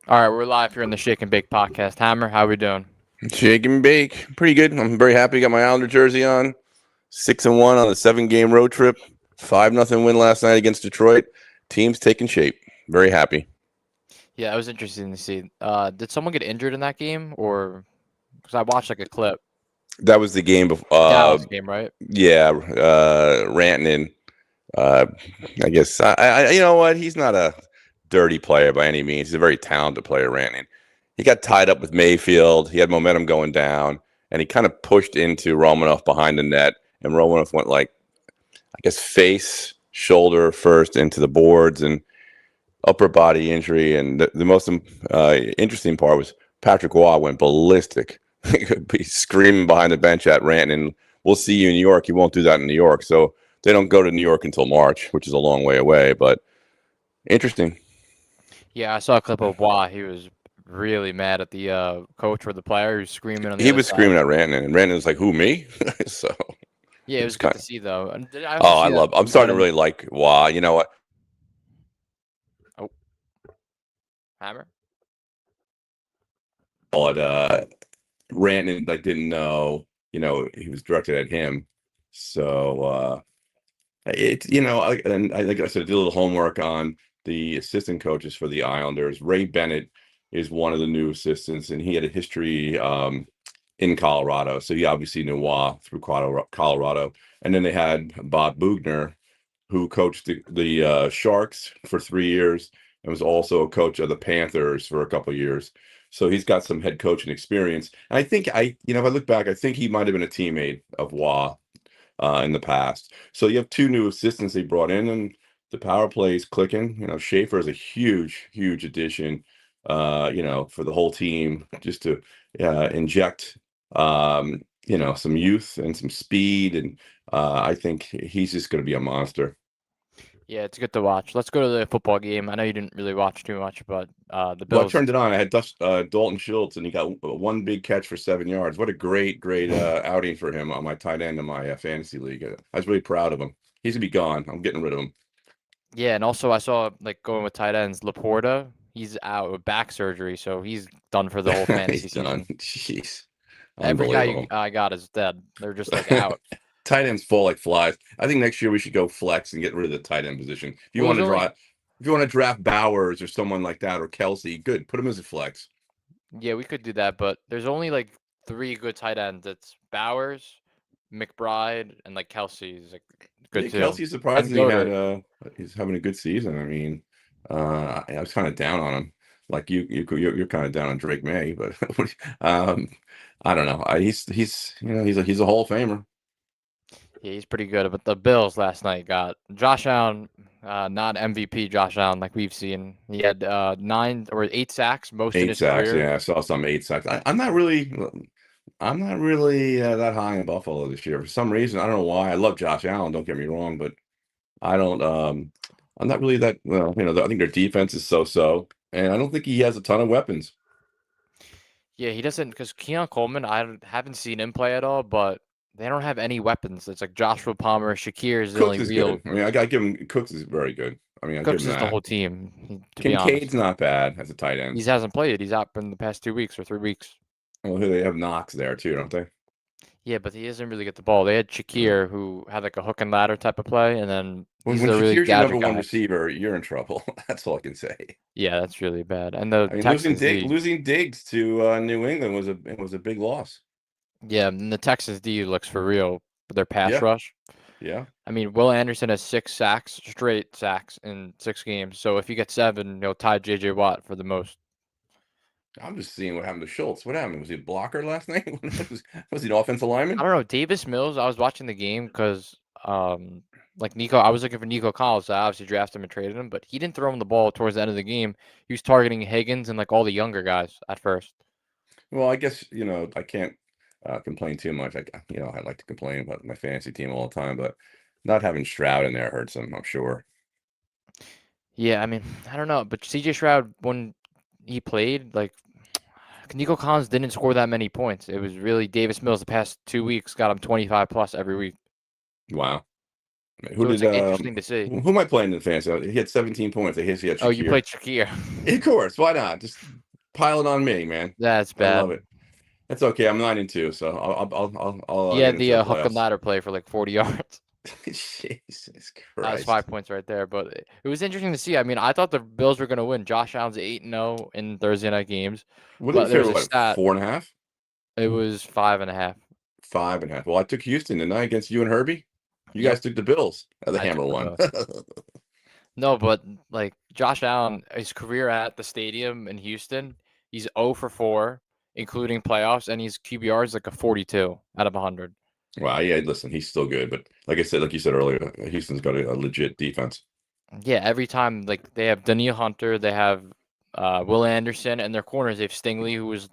All right, we're live here in the Shake and Bake podcast. Hammer, how we doing? Shake and bake. Pretty good. I'm very happy. Got my Islander jersey on. 6-1 on the 7-game road trip. 5-0 win last night against Detroit. Team's taking shape. Very happy. Yeah, it was interesting to see. Did someone get injured in that game, or because I watched like a clip? That was the game before. Dallas game, right? Yeah, Rantanen. Uh, I guess you know what? He's not a dirty player by any means. He's a very talented player, Rantanen. He got tied up with Mayfield. He had momentum going down, and he kind of pushed into Romanoff behind the net, and Romanoff went like I guess face, shoulder first into the boards and upper body injury. And the most interesting part was Patrick Waugh went ballistic. He's screaming behind the bench at Rant, and we'll see you in New York. He won't do that in New York. So they don't go to New York until March, which is a long way away. But interesting. Yeah, I saw a clip of Wah. He was really mad at the coach or the player who's screaming on the He other was side. screaming at Rantanen, and Rantanen was like, "Who, me?" So Yeah, it it was was good kind to of. see though. And I also Oh, see that I'm starting to Madden. really like Waugh. You know what? Oh, Hammer. But Rantanen like didn't know. He was directed at him. So like I said, I did a little homework on the assistant coaches for the Islanders. Ray Bennett is one of the new assistants, and he had a history in Colorado, so he obviously knew Wah through Colorado. And then they had Bob Bugner, who coached the Sharks for 3 years and was also a coach of the Panthers for a couple of years. So he's got some head coaching experience. And I think if I look back, I think he might have been a teammate of Wah in the past. So you have two new assistants they brought in, and the power play is clicking. Schaefer is a huge, huge addition. For the whole team, just to inject, some youth and some speed, and I think he's just going to be a monster. Yeah, it's good to watch. Let's go to the football game. I know you didn't really watch too much, but the Well, I Bills. turned it on. I had Dalton Schultz, and he got one big catch for 7 yards. What a great, great outing for him on my tight end in my fantasy league. I was really proud of him. He's gonna be gone. I'm getting rid of him. Yeah, and also I saw like going with tight ends, Laporta. He's out with back surgery, so he's done for the whole fantasy He's done. season. Jeez, Every guy unbelievable. I got is dead. They're just like out. Tight ends fall like flies. I think next year we should go flex and get rid of the tight end position. Well, there's only If you want to draft Bowers or someone like that or Kelsey, good. Put him as a flex. yeah, we could do that, but there's only like three good tight ends. It's Bowers, McBride, and like Kelsey's like good Yeah, too. Kelsey And surprisingly had Goddard. he's having a good season. I mean, I was kind of down on him. Like you're kind of down on Drake May, but I don't know. He's a Hall of Famer. Yeah, he's pretty good. But the Bills last night got Josh Allen, not MVP Josh Allen like we've seen. He had 9 or 8 sacks, most in Eight his sacks. career. Yeah, I saw some 8 sacks. I'm not really that high in Buffalo this year for some reason. I don't know why. I love Josh Allen. Don't get me wrong, but I don't. I'm not really that. Well, I think their defense is so, and I don't think he has a ton of weapons. Yeah, he doesn't because Keon Coleman, haven't seen him play at all, but they don't have any weapons. It's like Joshua Palmer, Shakir is the Cooks only is real. good. I mean, I gotta give him. Cooks is very good. I mean, I'll give Cooks him is the that. whole team, to be honest. Kincaid's not bad as a tight He end. hasn't played. He's out in the past 2 weeks or 3 weeks. Well, they have Knox there too, don't they? Yeah, but he doesn't really get the ball. They had Yeah. Shakir who had like a hook and ladder type of play, and then he's When the really Shakir's your number gadget one guy. receiver, you're in trouble. That's all I can say. Yeah, that's really bad. And the I mean, losing Texans Dig D, losing Diggs to New England was a big loss. yeah, and the Texans D looks for real with their pass Yeah, rush. yeah. I mean, Will Anderson has 6 sacks, straight sacks in 6 games. So if you get 7, he'll tie J.J. Watt for the most. I'm just seeing what happened to Schultz. What happened? Was he a blocker last night? Was he an offensive I lineman? don't know. Davis Mills, I was watching the game because, like Nico, I was looking for Nico Collins. So I obviously drafted him and traded him, but he didn't throw him the ball towards the end of the game. He was targeting Higgins and like all the younger guys at first. Well, I guess I can't complain too much. I like to complain about my fantasy team all the time, but not having Stroud in there hurts him. I'm sure. Yeah, I mean, I don't know, but C.J. Stroud when he played, like Nico Collins didn't score that many points. It was really Davis Mills the past 2 weeks got him 25 plus every week. Wow. Who So it's did like interesting to see. who am I playing in fantasy? He had 17 points. I guess he had Oh, you Shakir. played Shakir. Of course, why not? Just pile it on me, man. That's I love bad. it. That's okay. I'm 9-2, so He I'll get had into the the hook and playoffs. ladder play for like 40 yards. Jesus That was Christ. 5 points right there. But it was interesting to see. I mean, I thought the Bills were going to win. Josh Allen's 8-0 in Thursday night games, What did they but there was favor? a What, stat. 4.5? It was 5.5. 5.5. Well, I took Houston tonight against you and Herbie. You Yep, guys took the Bills. The I hammer took the one. Bills. No, but like Josh Allen, his career at the stadium in Houston, he's 0 for 4, including playoffs, and his QBR is like a 42 out of 100. Wow, yeah, listen, he's still good, but like I said, like you said earlier, Houston's got a legit defense. Yeah, every time like they have Daniil Hunter, they have Will Anderson, and their corners they have Stingley, who was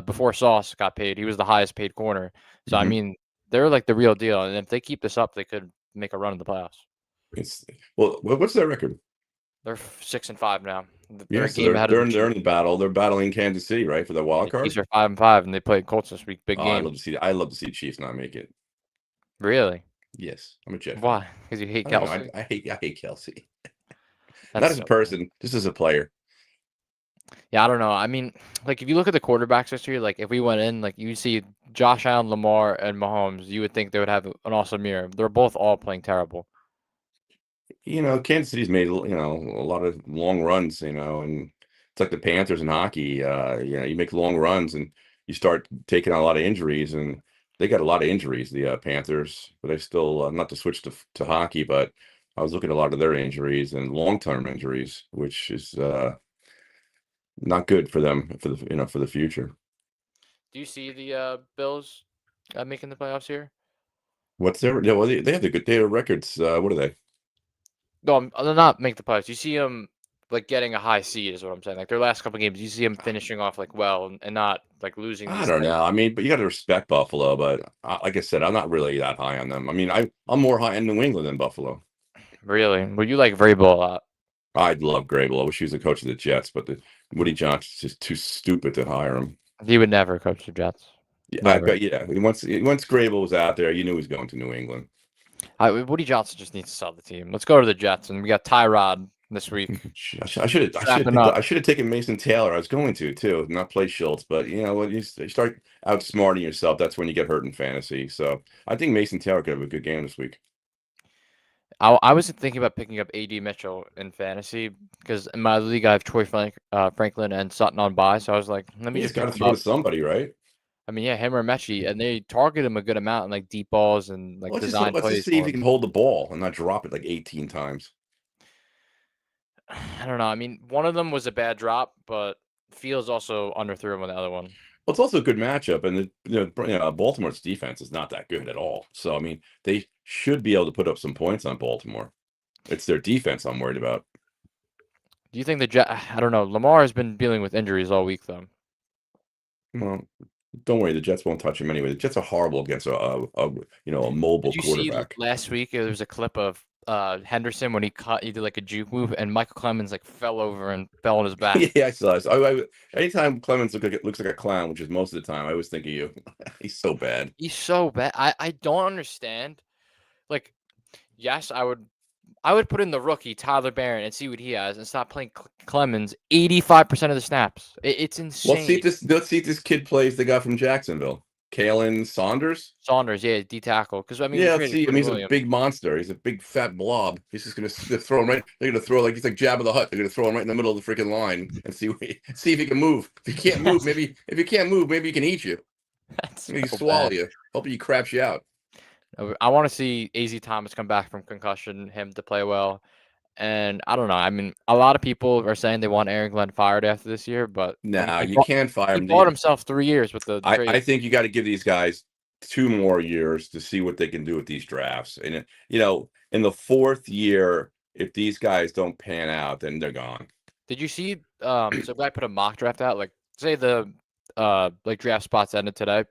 before Sauce got paid, he was the highest paid corner. So I Hmm. mean, they're like the real deal, and if they keep this up, they could make a run in the playoffs. It's well, what's their record? They're 6-5 now. They're Yeah, a so game ahead of the they're in Chiefs. the battle. They're battling Kansas City, right, for the And wild the Chiefs card. are 5-5, and they play Colts this week. Big Oh, game. I love to see Chiefs not make it. Really? Yes, I'm a Jet fan. Why? Because you hate I don't know. Kelsey? I hate Kelsey. That's Not as a so bad. person, just as a player. Yeah, I don't know. I mean, like if you look at the quarterbacks this year, like if we went in, like you see Josh Allen, Lamar, and Mahomes, you would think they would have an awesome year. They're both all playing terrible. Kansas City's made, a lot of long runs, and it's like the Panthers in hockey. You make long runs and you start taking on a lot of injuries, and they got a lot of injuries, the Panthers, but I still, not to switch to hockey, but I was looking at a lot of their injuries and long-term injuries, which is not good for them for the future. Do you see the Bills making the playoffs here? What's their, yeah, well, they have the good data records. What are they? No, they're not make the playoffs. You see them like getting a high seed is what I'm saying. Like their last couple games, you see them finishing off like well and not like losing I these don't tight. know. I mean, but you got to respect Buffalo. But like I said, I'm not really that high on them. I mean, I'm more high in New England than Buffalo. Really? Well, you like Vrabel a lot. I'd love Grable. I wish he was the coach of the Jets, but the Woody Johnson's just too stupid to hire him. He would never coach the Jets. Yeah, Never. once Grable was out there, you knew he was going to New England. Woody Johnson just needs to sell the team. Let's go to the Jets, and we got Tyrod this week. Strapping up. I should have taken Mason Taylor. I was going to too, not play Schultz. But you know when you start outsmarting yourself, that's when you get hurt in fantasy. So I think Mason Taylor could have a good game this week. I was thinking about picking up AD Mitchell in fantasy because in my league I have Franklin and Sutton on bye. So I was like, let me He's just got pick to him throw to up. somebody, right? I mean, yeah, him or Mechie, and they target him a good amount in like deep balls and like design Let's just plays see if for he him. can hold the ball and not drop it like 18 times. I don't know. I mean, one of them was a bad drop, but Fields also underthrew him on the other one. Well, it's also a good matchup, and Baltimore's defense is not that good at all. So I mean, they should be able to put up some points on Baltimore. It's their defense I'm worried about. Do you think the Jet? I don't know. Lamar has been dealing with injuries all week though. Well, don't worry, the Jets won't touch him anyway. The Jets are horrible against a mobile Did you see quarterback. last week there was a clip of Henderson when he did like a juke move and Michael Clemens like fell over and fell on his back. Yeah, I saw this. Anytime Clemens looks like a clown, which is most of the time, I always think of you. He's so bad. He's so bad. I don't understand. Like, yes, I would put in the rookie Tyler Barron and see what he has and stop playing Clemens 85% of the snaps. It's Well, insane. let's see if this kid plays the guy from Jacksonville, Kalen Saunders. Saunders, yeah, D tackle. Because I mean, we Yeah, let's traded see. I mean, Quinn he's a Williams. big monster. He's a big fat blob. He's just gonna throw him right. They're gonna throw like he's like Jabba the Hutt. They're gonna throw him right in the middle of the freaking line and see if he can move. If he can't move, maybe if he can't move, maybe he can eat you. That's Maybe so swallow bad. you. Hopefully he craps you out. I want to see AZ Thomas come back from concussion, him to play well. And I don't know. I mean, a lot of people are saying they want Aaron Glenn fired after this year, but Nah, you can't fire he him. bought himself 3 years with the I trade. think you got to give these guys 2 more years to see what they can do with these drafts. And in the fourth year, if these guys don't pan out, then they're gone. Did you see? So I put a mock draft out. Like, say the like draft spots ended today.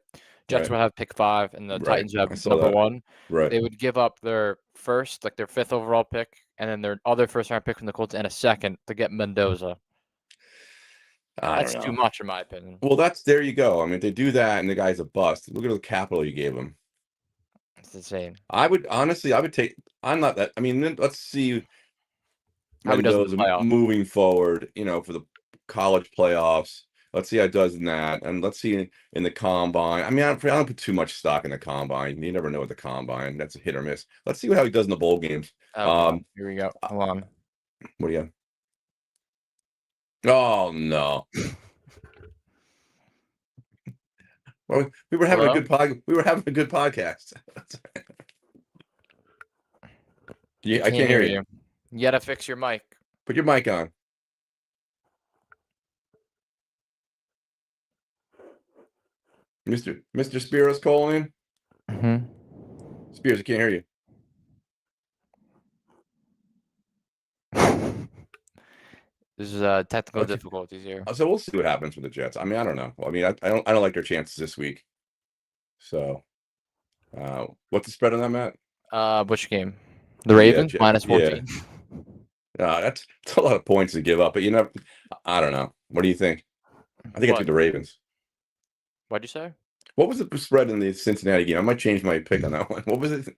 Jets Right. would have pick 5, and the Right. Titans would I have saw number that. 1. Right. They would give up their first, like their 5th overall pick, and then their other first round pick from the Colts and a second to get Mendoza. I don't That's too know. much, in my opinion. Well, there you go. I mean, if they do that and the guy's a bust, look at the capital you gave him. It's insane. I would take. I'm not that. I mean, let's see How he does in the Mendoza playoffs. moving forward. For the college playoffs. Let's see how he does in that, and let's see in the combine. I mean, I don't put too much stock in the combine. You never know with the combine. That's a hit or miss. Let's see how he does in the bowl games. Oh God, here we go. Hold on. What do you have? Oh no. Well, we were having Hello? We were having a good podcast. Yeah, I can't hear you. You gotta fix your mic. Put your mic on. Mr. Spiro's calling in. Mm-hmm. Spears, I can't hear you. This is technical difficulties here. So we'll see what happens with the Jets. I mean, I don't know. I mean, I don't like their chances this week. So, what's the spread on that, Matt? Which game? The Ravens Jets. minus 14. That's a lot of points to give up, but I don't know. What do you think? I think I took the Ravens. What'd you say? What was the spread in the Cincinnati game? I might change my pick on that one. What was it?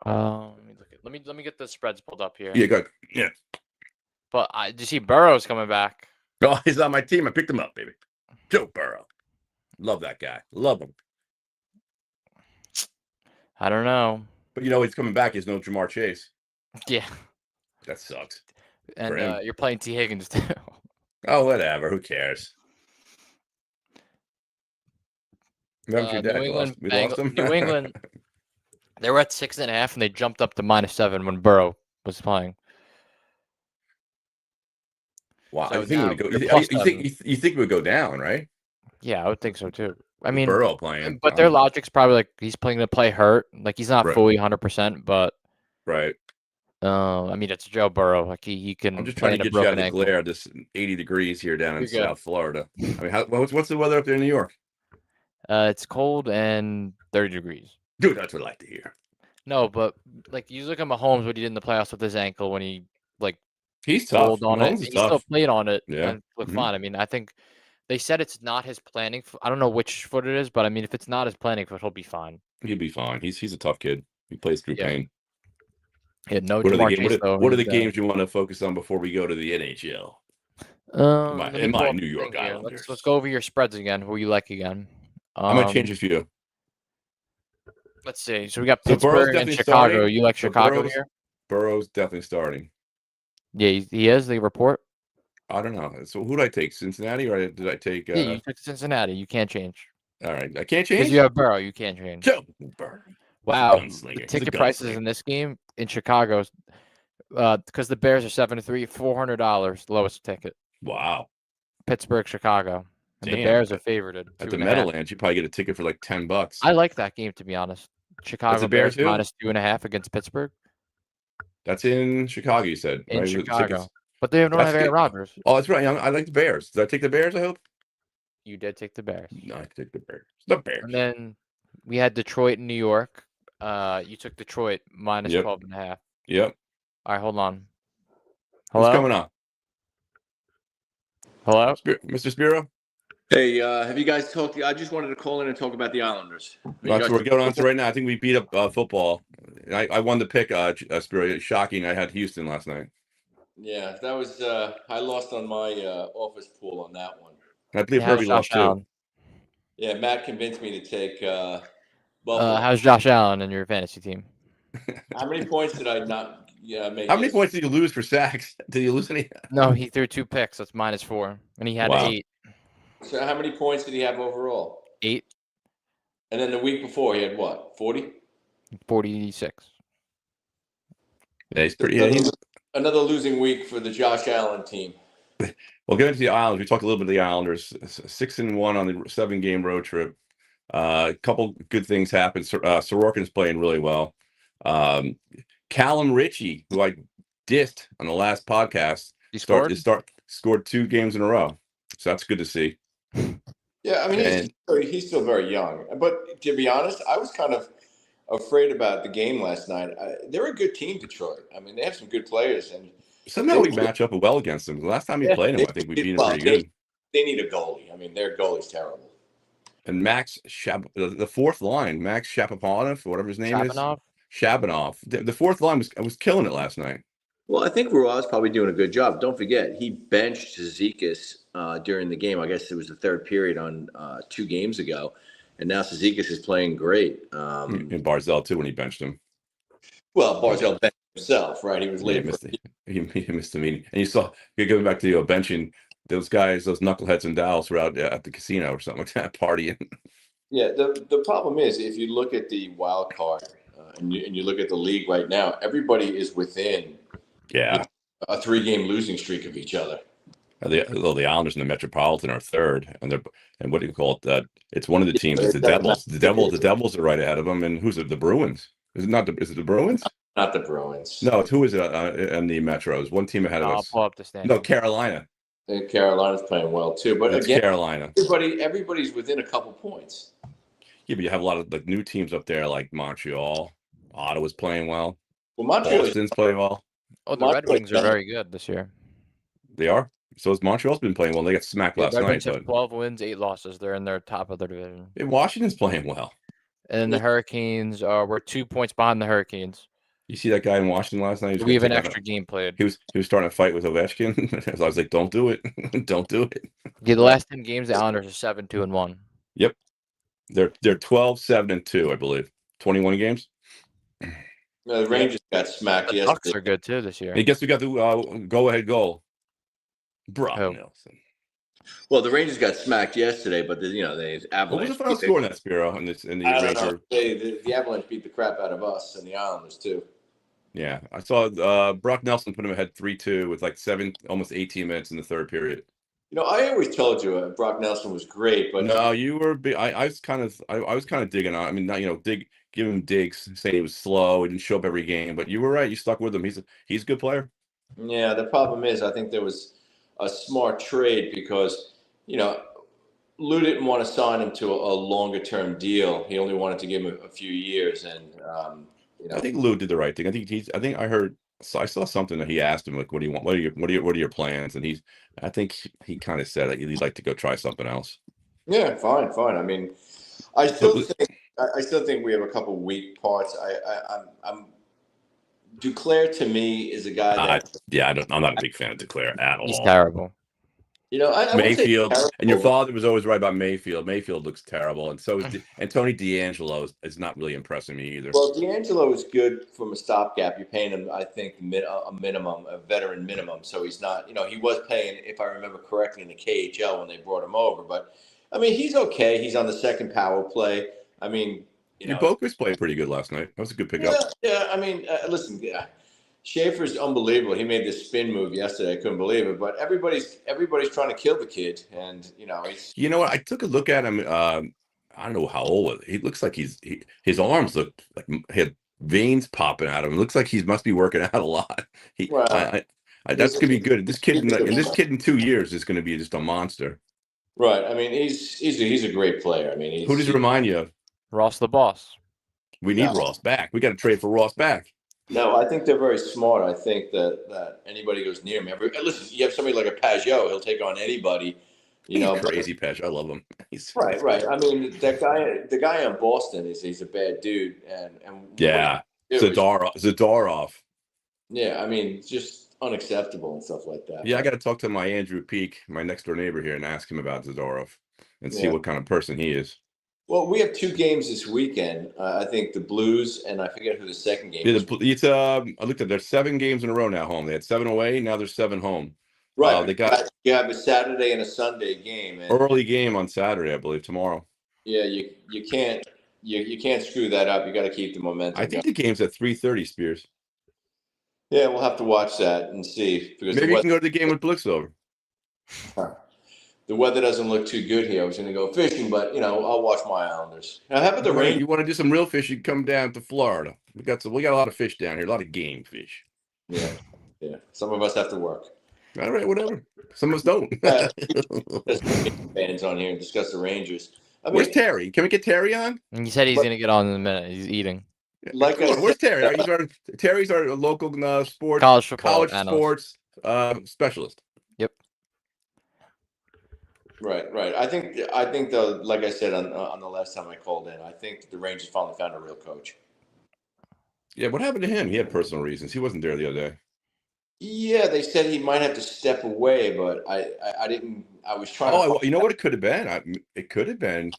Let me get the spreads pulled up here. Yeah, go ahead. Yeah. But did you see Burrow's coming back? Oh, he's on my team. I picked him up, baby. Joe Burrow. Love that guy. Love him. I don't know. But he's coming back. He's no Jamar Chase. Yeah. That sucks. And you're playing T. Higgins too. Oh, whatever. Who cares? We lost them. New England. They were at 6.5, and they jumped up to -7 when Burrow was playing. Wow, So I think it would go. You think it would go down, right? Yeah, I would think so too. I mean, Burrow playing, but their logic's probably like he's playing to play hurt. Like he's not fully 100%, but right. I mean, it's Joe Burrow. Like he can. I'm just trying to get you out of the glare. This 80 degrees here down in South Florida. I mean, what's the weather up there in New York? It's cold and 30 degrees. Dude, that's what I like to hear. No, but like you look at Mahomes, what he did in the playoffs with his ankle when he he's tough. On it. He still played on it. Yeah, and looked fine. I mean, I think they said it's not his planning. I don't know which foot it is, but I mean, if it's not his planning foot, he'll be fine. He'll be fine. He's a tough kid. He plays through pain. Yeah, no. What are the games you want to focus on before we go to the NHL? In my New York Islanders. Let's go over your spreads again. Who you like again? I might change a few. Let's see. So we got Pittsburgh and Chicago. Starting. You like Chicago here? Burrow's definitely starting. Yeah, he is. The report. I don't know. So who did I take? Cincinnati, or did I take? Yeah, you took Cincinnati. You can't change. All right, I can't change. Because you have Burrow, you can't change. Joe Burrow. Wow, the ticket prices in this game in Chicago, because the Bears are 7-3, $400 lowest ticket. Wow. Pittsburgh, Chicago, and the Bears are favored at the Meadowlands. You probably get a ticket for like $10. I like that game, to be honest. Chicago Bears -2.5 against Pittsburgh. That's in Chicago, you said. In Chicago. But they don't have Aaron Rodgers. Oh, that's right. I like the Bears. Did I take the Bears, I hope? You did take the Bears. No, I took the Bears. The Bears. And then we had Detroit and New York. You took Detroit -12.5. Yep. All right, hold on. Hello? What's coming on? Hello? Mr. Spiro? Hey, have you guys talked? I just wanted to call in and talk about the Islanders. That's what we're going on to right now. I think we beat up football. I won the pick, Spiro. Shocking. I had Houston last night. Yeah, that was I lost on my office pool on that one. I believe Herbie lost too. Yeah, Matt convinced me to take how's Josh Allen in your fantasy team? How many points did I not make? How many points did you lose for sacks? Did you lose any? No, he threw 2 picks. That's -4. And he had 8. So how many points did he have overall? 8. And then the week before he had what? 40? 46. Yeah, he's pretty. Another losing week for the Josh Allen team. Well, getting to the Islanders, we talked a little bit of the Islanders. 6-1 on the 7-game road trip. A couple good things happened. Sorokin's playing really well. Callum Ritchie, who I dissed on the last podcast, scored 2 games in a row. So that's good to see. Yeah, I mean, he's still very young. But to be honest, I was kind of afraid about the game last night. They're a good team, Detroit. I mean, they have some good players. And somehow we match up well against them. The last time we played them, I think we beat them pretty good. They need a goalie. I mean, their goalie's terrible. And Max the fourth line, Max Shapovalov, or whatever his name is. Shabanov. The fourth line was killing it last night. Well, I think Rua's probably doing a good job. Don't forget, he benched Zizekas during the game. I guess it was the third period on 2 games ago, and now Zizekas is playing great. And Barzell too when he benched him. Well, Barzell benched himself, right? He was late. He missed the meeting, and you saw going back to benching those guys, those knuckleheads in Dallas were out at the casino or something like that, partying. Yeah, the problem is if you look at the wild card and you look at the league right now, everybody is within a 3-game losing streak of each other. The Islanders and the Metropolitan are third, and what do you call it? It's one of the teams. It's the Devils. The Devils are right ahead of them. And who's it? The Bruins. Is it not? Is it the Bruins? Not the Bruins. No, who is it? In the Metros, one team ahead of us. I'll pull up the standings. No, Carolina. And Carolina's playing well too, but again, Carolina. Everybody's within a couple points. Yeah, but you have a lot of new teams up there, like Montreal. Ottawa's playing well. Well, Boston's playing well. Oh, the Red Wings are very good this year. They are. So Montreal's been playing well. They got smacked last Red night. Wings have 12 wins, 8 losses. They're in their top of their division. Washington's playing well. And the Hurricanes were 2 points behind the Hurricanes. You see that guy in Washington last night? We have an extra game played. He was starting to fight with Ovechkin. I was like, "Don't do it! Don't do it!" Yeah, the last 10 games, the Islanders are 7-2-1. Yep, they're 12-7-2, I believe. 21 games. The Rangers got smacked yesterday. The Ducks are good too this year. I guess we got the go-ahead goal. Brock Nelson. Well, the Rangers got smacked yesterday, but they Avalanche. What was the final score in that, Spiro? In the Rangers? The Avalanche beat the crap out of us and the Islanders too. Yeah, I saw Brock Nelson put him ahead 3-2 with like almost 18 minutes in the third period. I always told you Brock Nelson was great, but no, you were. I was kind of digging on. I mean, not give him digs, saying he was slow. He didn't show up every game, but you were right. You stuck with him. He's a good player. Yeah, the problem is I think there was a smart trade because Lou didn't want to sign him to a longer term deal. He only wanted to give him a few years, and I think Lou did the right thing. I saw something that he asked him, like, "What do you want? What are your plans?" And I think he kind of said that he'd like to go try something else. Yeah, fine. I mean, I still think we have a couple weak parts. I'm Duclair to me is a guy that I'm not a big fan of Duclair at all. He's terrible. I Mayfield, and your father was always right about Mayfield. Mayfield looks terrible, and so is and Tony DeAngelo is not really impressing me either. Well, DeAngelo is good from a stopgap. You're paying him, I think, a veteran minimum. So he's not, he was paying, if I remember correctly, in the KHL when they brought him over. But I mean, he's okay. He's on the second power play. I mean, Boka's played pretty good last night. That was a good pickup. Yeah. I mean, listen. Schaefer's unbelievable. He made this spin move yesterday. I couldn't believe it. But everybody's trying to kill the kid, and he's. You know what? I took a look at him. I don't know how old he looks like. His arms look like he had veins popping out of him. It looks like he must be working out a lot. That's gonna be good. This kid in 2 years is gonna be just a monster. Right. I mean, he's a great player. I mean, who does he remind you of? Ross the Boss. We need Ross back. We got to trade for Ross back. No, I think they're very smart. I think that anybody goes near him. Listen, you have somebody like a Pajot, he'll take on anybody. He's crazy Pajot. I love him. Right. I mean, the guy in Boston he's a bad dude, and Zadorov. Yeah, I mean, just unacceptable and stuff like that. Yeah, I got to talk to my Andrew Peak, my next door neighbor here, and ask him about Zadorov and see what kind of person he is. Well, we have 2 games this weekend. I think the Blues, and I forget who the second game is. I looked at there's 7 games in a row now home. They had 7 away. Now there's 7 home. Right. You have a Saturday and a Sunday game. And early game on Saturday, I believe, tomorrow. Yeah, you can't screw that up. You got to keep the momentum. I think the game's at 3:30, Spears. Yeah, we'll have to watch that and see. Because maybe you can go to the game with Blixover. The weather doesn't look too good here. I was going to go fishing, but I'll watch my Islanders. Now, how about the rain? You want to do some real fish? You come down to Florida. We got a lot of fish down here. A lot of game fish. Yeah. Some of us have to work. All right, whatever. Some of us don't. Fans on here and discuss the Rangers. Where's Terry? Can we get Terry on? He said he's going to get on in a minute. He's eating. Where's Terry? Terry's our local college sports specialist. Yep. Right. I think though, like I said on the last time I called in, I think the Rangers finally found a real coach. Yeah, what happened to him? He had personal reasons. He wasn't there the other day. Yeah, they said he might have to step away, but I didn't. I was trying to. Oh, you know what it could have been? It could have been.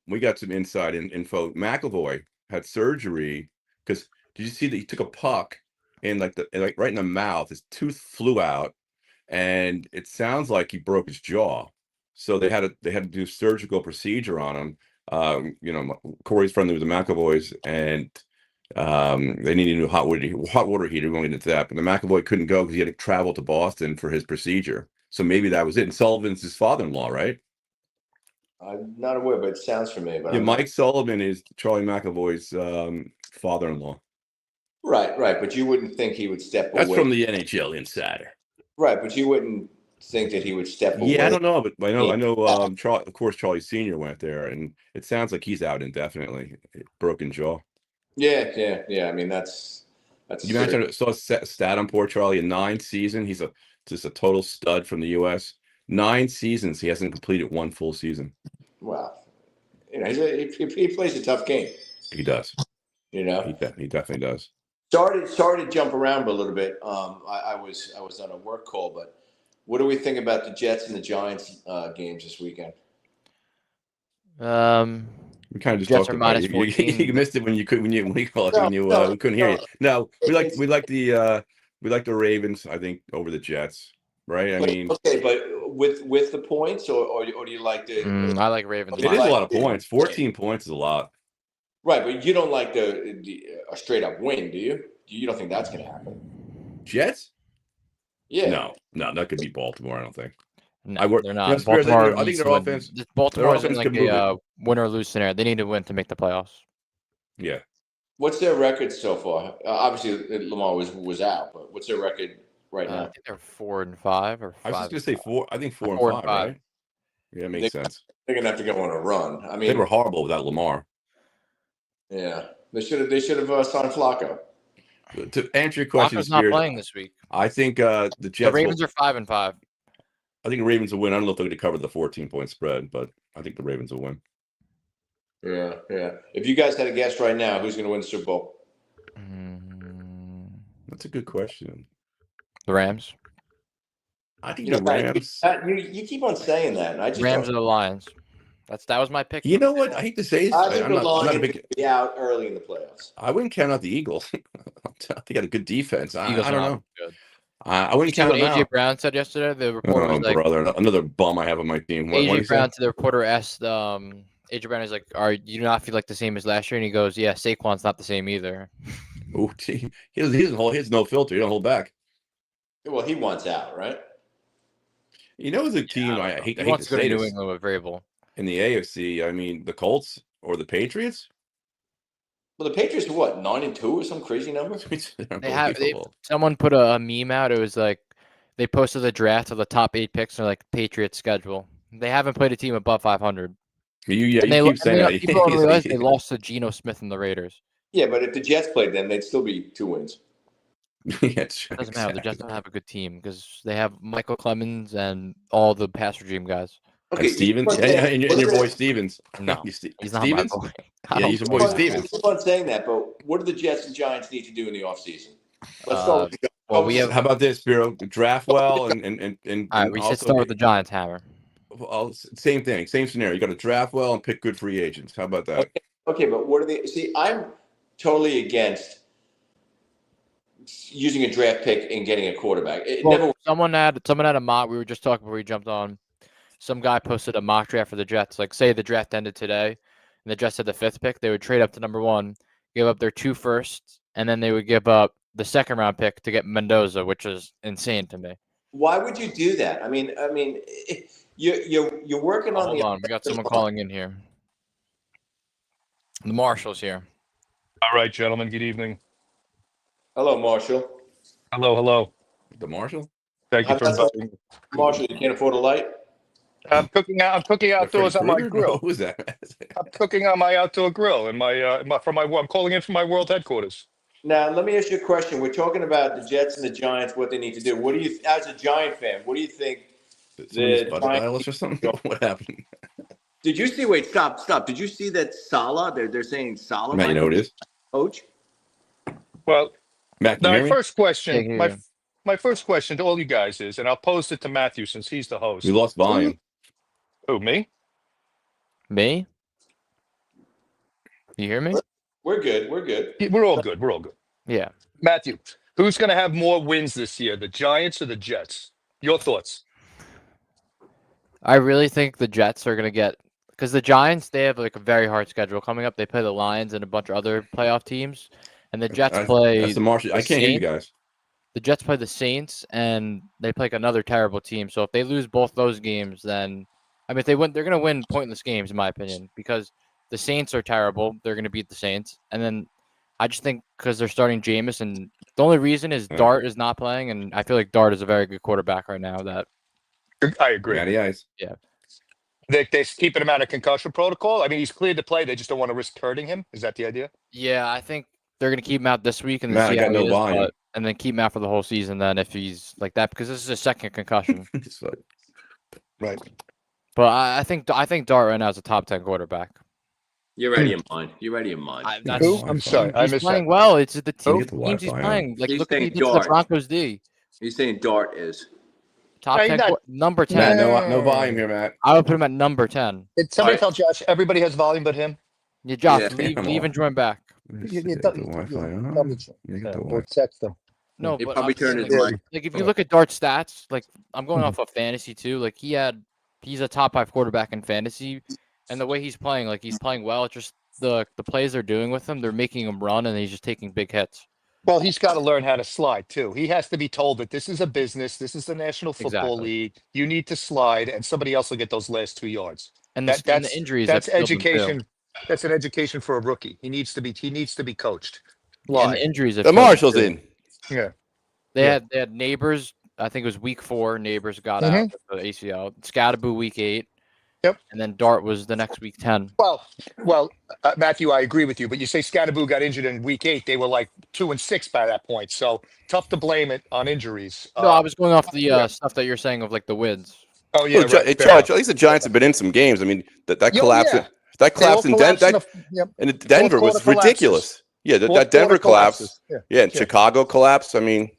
We got some inside info. McAvoy had surgery because did you see that he took a puck and like right in the mouth, his tooth flew out, and it sounds like he broke his jaw. So they had to do surgical procedure on him. Corey's friendly with the McAvoys, and they needed a new hot water heater. We won't get into that, but the McAvoy couldn't go because he had to travel to Boston for his procedure. So maybe that was it. And Sullivan's his father-in-law, right? I'm not aware, but it sounds familiar. But Yeah, Mike Sullivan is Charlie McAvoy's father-in-law. Right. But you wouldn't think he would step That's away. from the NHL Insider. Right, but you wouldn't think that he would step away. Yeah, I don't know, but I know. Charlie, of course, Charlie Senior went there, and it sounds like he's out indefinitely. Broken jaw. Yeah. I mean, that's. You mentioned saw a stat on poor Charlie in 9 seasons. He's just a total stud from the U.S. 9 seasons, he hasn't completed 1 full season. Wow, he plays a tough game. He does. You know, he definitely does. Sorry to jump around a little bit. I was on a work call, but what do we think about the Jets and the Giants games this weekend? We kind of just Jets talked are about minus it. 14. You missed it when you couldn't we couldn't hear you. No, we like the Ravens, I think, over the Jets, right? I mean, okay, but with the points, or do you like the? I like Ravens. It is a lot of points. 14 points is a lot. Right, but you don't like a straight up win, do you? You don't think that's going to happen? Jets? Yeah. No, that could be Baltimore. I don't think. No, they're not. Baltimore, I think their offense. Baltimore's in like a win or lose scenario. They need to win to make the playoffs. Yeah. What's their record so far? Obviously, Lamar was out, but what's their record right now? I think they're 4-5 or 5. I was just gonna say 4. I think 4 and 5, right? Yeah, makes sense. They're gonna have to go on a run. I mean, they were horrible without Lamar. Yeah, they should have signed Flacco. To answer your question, Flacco's not playing this week. I think the Jets. The Ravens are 5-5. I think the Ravens will win. I don't know if they're going to cover the 14-point spread, but I think the Ravens will win. Yeah. If you guys had a guess right now, who's going to win the Super Bowl? That's a good question. The Rams. I think the Rams. You keep on saying that. And I just Rams or the Lions. That was my pick. You know what? I hate to say this. I think the Lions will be out early in the playoffs. I wouldn't count out the Eagles. They got a good defense. I don't know. Good. I wouldn't count them out. AJ Brown said yesterday. The reporter was like, brother, another bum I have on my team. AJ Brown to the reporter asked, AJ Brown is like, you do not feel like the same as last year? And he goes, yeah, Saquon's not the same either. Oh, gee. He has no filter. He don't hold back. Well, he wants out, right? You know, as a team, I hate to to say New this. England with Vrabel. In the AFC, I mean, the Colts or the Patriots. Well, the Patriots are what, 9-2 or some crazy number? Someone put a meme out. It was like they posted the draft of the top 8 picks and like Patriots schedule. They haven't played a team above 500. You keep saying that. People don't realize they lost to Geno Smith and the Raiders. Yeah, but if the Jets played them, they'd still be 2 wins. It doesn't matter. The Jets don't have a good team because they have Michael Clemens and all the pass regime guys. Okay, Stevens, and your boy Stevens. No, he's not Stevens. My boy. Yeah, he's your boy Stevens. I keep on saying that, but what do the Jets and Giants need to do in the offseason? Let's go. Well, we have. How about this, Bureau? Draft well, and all right, we should start with the Giants hammer. Well, same thing, same scenario. You got to draft well and pick good free agents. How about that? Okay, but what are they? See, I'm totally against using a draft pick and getting a quarterback. Someone had a mock. We were just talking before we jumped on. Some guy posted a mock draft for the Jets. Like, say the draft ended today, and the Jets had the 5th pick. They would trade up to number 1, give up their 2 firsts, and then they would give up the 2nd round pick to get Mendoza, which is insane to me. Why would you do that? I mean, you're working on. Hold on, we got someone calling in here. The Marshall's here. All right, gentlemen. Good evening. Hello, Marshall. Hello. The Marshall. Thank you for inviting me. Marshall, you can't afford a light. I'm cooking outdoors on my grill. Who's that? I'm cooking on my outdoor grill in I'm calling in from my world headquarters. Now, let me ask you a question. We're talking about the Jets and the Giants, what they need to do. What do you, as a Giant fan, what do you think Someone just The butt dial us or something? What happened? Did you see? Wait, stop. Did you see that Salah? They're saying Salah Matt, you might know what it is? coach. Well, Matt, can you my hear me? first question, Yeah, my yeah. my first question to all you guys is, and I'll pose it to Matthew since he's the host. We lost volume. Who, me? Me? You hear me? We're good. We're good. Yeah, we're all good. We're all good. Yeah. Matthew, who's going to have more wins this year, the Giants or the Jets? Your thoughts? I really think the Jets are going to get because the Giants, they have like a very hard schedule coming up. They play the Lions and a bunch of other playoff teams, and the Jets play That's the Martian. I the can't hear you Saints. guys. The Jets play the Saints, and they play like another terrible team. So if they lose both those games, then I mean, if they win, they're going to win pointless games, in my opinion, because the Saints are terrible. They're going to beat the Saints, and then I just think because they're starting Jameis, and the only reason is Yeah. Dart is not playing, and I feel like Dart is a very good quarterback right now. That I agree. Matty Ice. They're keeping him out of concussion protocol. I mean, he's cleared to play. They just don't want to risk hurting him. Is that the idea? yeah, I think they're going to keep him out this week and then Matt, I see got how no he is, volume. and then keep him out for the whole season. Then if he's like that, because this is his second concussion. It's like, Right. But I think Dart right now is a top 10 quarterback. You're ready in mind. You're ready in mind. That's, Who? I'm sorry. I he's missed playing that. well. It's the Can teams you get the he's Wi-Fi playing. Like He's look what he saying did to the Dart. Broncos D. He's saying Dart is. Top Hey, 10, that- number 10. Matt, no volume here, Matt. I would put him at number 10. Did somebody Right. tell Josh everybody has volume but him? Yeah, Josh, Yeah. leave I'm and off. join back. You get the Wi-Fi on. You get the Or Wi-Fi. text them. No, He but probably I'm saying, turned his like, mic. like if you look at Dart's stats, like I'm going off of fantasy too. Like he's a top 5 quarterback in fantasy, and the way he's playing, like he's playing well. It's just the plays they're doing with him, they're making him run, and he's just taking big hits. Well, he's got to learn how to slide too. He has to be told that this is a business. This is the National Football Exactly. League. You need to slide, and somebody else will get those last 2 yards. And That- the that's injuries. That's that killed him, too. education. That's an education for a rookie. He needs to be coached. And Slide. the injuries. have The killed him, Marshall's too. in. Yeah. They Yeah. had Neighbors. I think it was week 4. Neighbors got Mhm. out with the ACL. Scatterboo week 8. Yep. And then Dart was the next week 10. Well, Matthew, I agree with you. But you say Scatterboo got injured in week 8. They were like 2-6 by that point. So tough to blame it on injuries. No, I was going off the yeah. stuff that you're saying of like the wins. Oh yeah, Well, right. Fair Charlie, at least the Giants have been in some games. I mean, that collapse. yeah. That They all collapse in collapsed in Denver. the- yep. Denver Fourth was quarter ridiculous. Yeah, Fourth that Denver quarter collapses. collapse. Yeah, and Chicago collapse. I mean,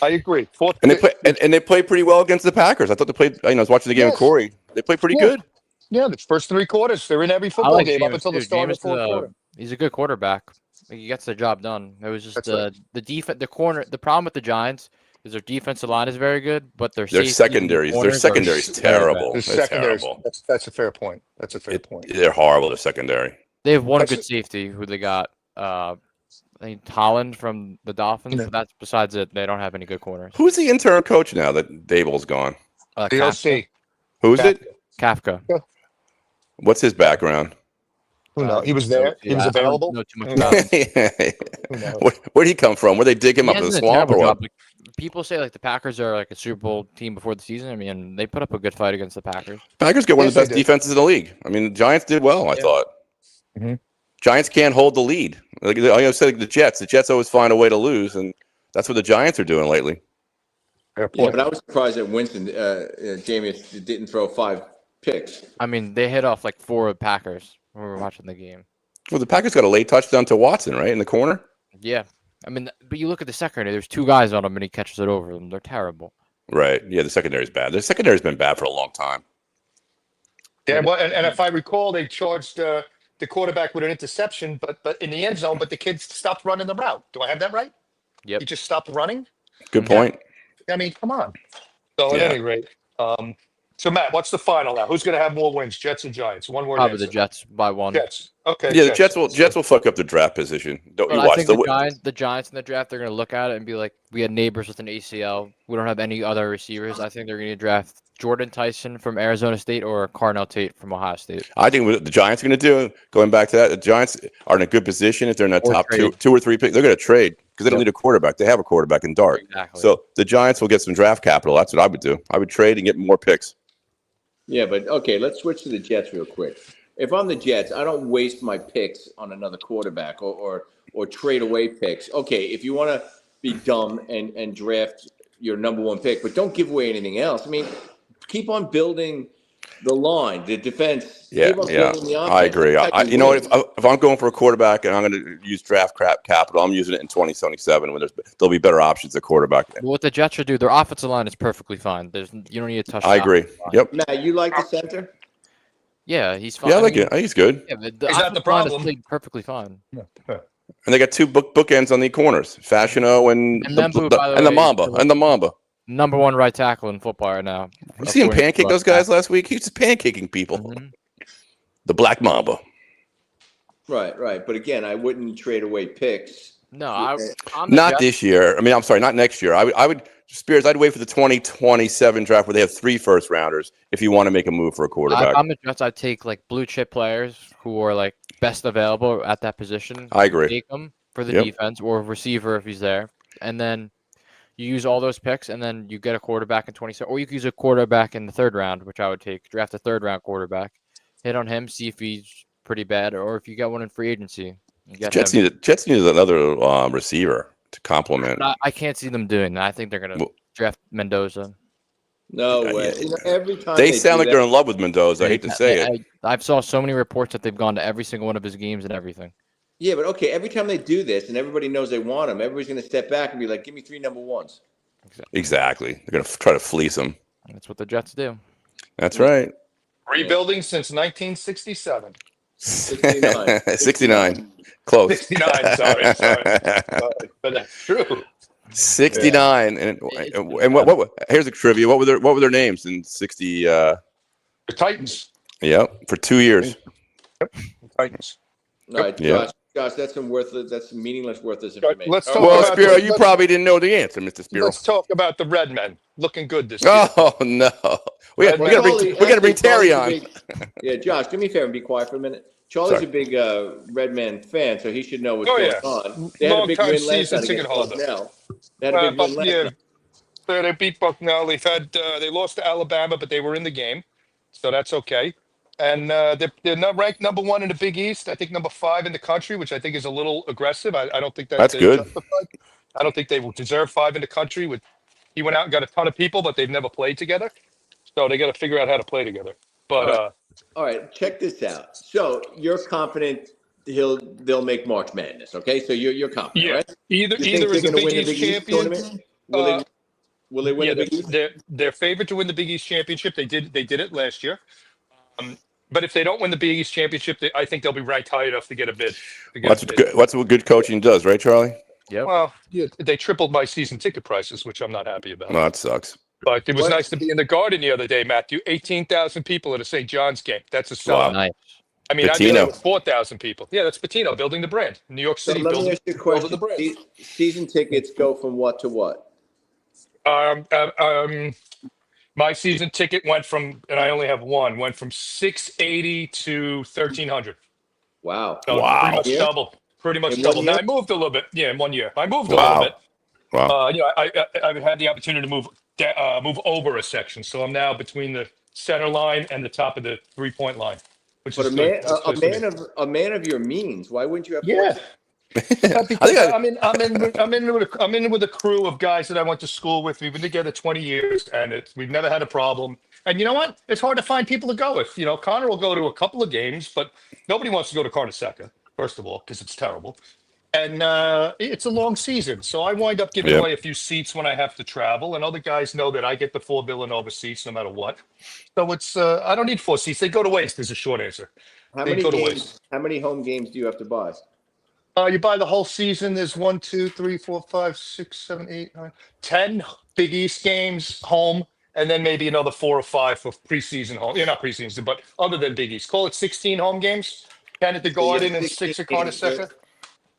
I agree. and they played pretty well against the Packers. I thought they played. I was watching the game with Yes. Corey. They played pretty Yeah. good. Yeah, the first 3 quarters, they're in every I football like game up Jameis, until the too. start of Jameis, the fourth quarter. he's a good quarterback. Like, he gets the job done. It was just That's the defense, the corner. The problem with the Giants is their defensive line is very good, but their Their safeties and secondaries. Their corners are secondary's very bad. terrible. The It's secondaries. terrible. That's a fair point. That's a fair point. They're horrible. The secondary. They have one That's good it. safety who they got. I think Holland from the Dolphins. Yeah. But that's besides it. They don't have any good corners. Who's the interim coach now that Dable's gone? The Kafka. OC. Who's it? Kafka. What's his background? Who knows? He was there. He was I don't available. know too much Who about him. Who knows? Where'd he come from? Where'd they dig him He up in the hasn't a swamp or terrible what? job. Like, people say like the Packers are like a Super Bowl team before the season. I mean, they put up a good fight against the Packers. Packers get one of Yes, the best they did. defenses in the league. I mean, the Giants did well, I Yeah. thought. Mhm. Giants can't hold the lead. Like I always say, the Jets always find a way to lose, and that's what the Giants are doing lately. Fair Yeah, point. but I was surprised that Winston, Jamie, didn't throw 5 picks. I mean, they hit off like 4 Packers when we were watching the game. Well, the Packers got a late touchdown to Watson, right, in the corner. Yeah. I mean, but you look at the secondary, there's 2 guys on him and he catches it over them. They're terrible. Right. Yeah, the secondary's bad. The secondary's been bad for a long time. Yeah, well, and if I recall, they charged the quarterback with an interception, but in the end zone, but the kid stopped running the route. Do I have that right? Yep. He just stopped running. Good point. I mean, come on. So at Yeah. any rate, so Matt, what's the final now? Who's going to have more wins, Jets and Giants? One word Probably answer. the Jets by 1. Jets. Okay. Yeah, the Jets will fuck up the draft position. Don't But you I watch think the the Giants in the draft, they're going to look at it and be like, we had Neighbors with an ACL. We don't have any other receivers. I think they're going to draft Jordan Tyson from Arizona State or Carnell Tate from Ohio State. I think what the Giants are going to do, going back to that, the Giants are in a good position if they're in the Or top trade. two or three picks. They're going to trade because they don't Yep. need a quarterback. They have a quarterback in Dart. Exactly. So the Giants will get some draft capital. That's what I would do. I would trade and get more picks. Yeah, but okay, let's switch to the Jets real quick. If I'm the Jets, I don't waste my picks on another quarterback or trade away picks. Okay, if you want to be dumb and draft your number 1 pick, but don't give away anything else. I mean, keep on building the line, the defense. Yeah, keep on building the offense. I agree. That's how You know win. what? If I'm going for a quarterback and I'm going to use draft capital, I'm using it in 2077 when there'll be better options at quarterback. Well, what the Jets should do, their offensive line is perfectly fine. You don't need to touch. I agree. Yep. Matt, you like the center? Yeah, he's fine. Yeah, I like it. He's good. Yeah, the Is that the offensive line is problem? played perfectly fine. And they got two bookends on the corners, Fashiono and Mbembu, by the the way, Mamba and the Mamba. Number one right tackle in football right now. You see him pancake those guys last week? He was just pancaking people. Mm-hmm. The Black Mamba. Right. But again, I wouldn't trade away picks. No, I'm not this year. I mean, I'm sorry, not next year. I would Spears. I'd wait for the 2027 draft where they have 3 first rounders if you want to make a move for a quarterback. I'm the Jets. I'd take like blue chip players who are like best available at that position. I agree. Take them for the defense or receiver if he's there, and then you use all those picks, and then you get a quarterback in 27, or you could use a quarterback in the 3rd round, which I would take. Draft a 3rd round quarterback, hit on him, see if he's pretty bad, or if you get one in free agency. Jets need another receiver to complement. I can't see them doing that. I think they're gonna draft Mendoza. No way. You know, every time they sound like they're in love with Mendoza. I hate to say it. I've saw so many reports that they've gone to every single one of his games and everything. Yeah, but okay, every time they do this and everybody knows they want him, everybody's going to step back and be like, give me 3 number ones. Exactly. They're going to try to fleece him. That's what the Jets do. That's right. Rebuilding since 1967. 69. 69. Close. 69, sorry. But that's true. 69. And what here's a trivia. What were their names in 60 The Titans. Yep, for 2 years. Yep. Titans. All right, Josh, that's some meaningless, worthless information. Let's talk Well, about Spiro, you probably didn't know the answer, Mr. Spiro. Let's talk about the Red Men. Looking good this year. Oh no, we got to bring Terry on. Yeah, Josh, do me a favor and be quiet for a minute. Charlie's a big Red Man fan, so he should know what's going on. They had a big win last night against Bucknell. They had a big win last night. They beat Bucknell. They lost to Alabama, but they were in the game, so that's okay. And they're not ranked number 1 in the Big East. I think number 5 in the country, which I think is a little aggressive. I don't think that's good. Justified. I don't think they deserve 5 in the country. He went out and got a ton of people, but they've never played together. So they got to figure out how to play together. But all right, check this out. So you're confident they'll make March Madness, okay? So you're confident, right? Either is a Big East champion. Will they win the Big East? They're favored to win the Big East championship. They did it last year. But if they don't win the Big East championship, I think they'll be ranked high enough to get a bid. What's what good coaching does, right, Charlie? Yeah. Well, they tripled my season ticket prices, which I'm not happy about. No, that sucks. But it was nice to be in the Garden the other day, Matthew. 18,000 people at a St. John's game. That's a sell. Wow. Nice. I mean, I've been with 4,000 people. Yeah, that's Patino building the brand. New York City so let me ask you a question. the brand. Season tickets go from what to what? My season ticket went from, and I only have one, went from $680 to $1,300. Wow. So wow. Pretty much In double. 1 Now year? I moved a little bit. Yeah, in 1 year. I moved a little bit. Wow. I've had the opportunity to move over a section. So I'm now between the center line and the top of the 3-point line. Which But is a man of your means. Why wouldn't you have? Yeah. I'm in with a crew of guys that I went to school with. We've been together 20 years, and we've never had a problem. And you know what? It's hard to find people to go with. Connor will go to a couple of games, but nobody wants to go to Carnesecca, first of all, because it's terrible. And it's a long season, so I wind up giving away a few seats when I have to travel. And other guys know that I get the $4 billion over seats no matter what. So it's I don't need 4 seats. They go to waste. Is a short answer. How many home games do you have to buy? You buy the whole season. There's 1, 2, 3, 4, 5, 6, 7, 8, 9, 10 Big East games home, and then maybe another 4 or 5 for preseason home. Not preseason, but other than Big East. Call it 16 home games. 10 at the Garden and 6 at Carnesecca.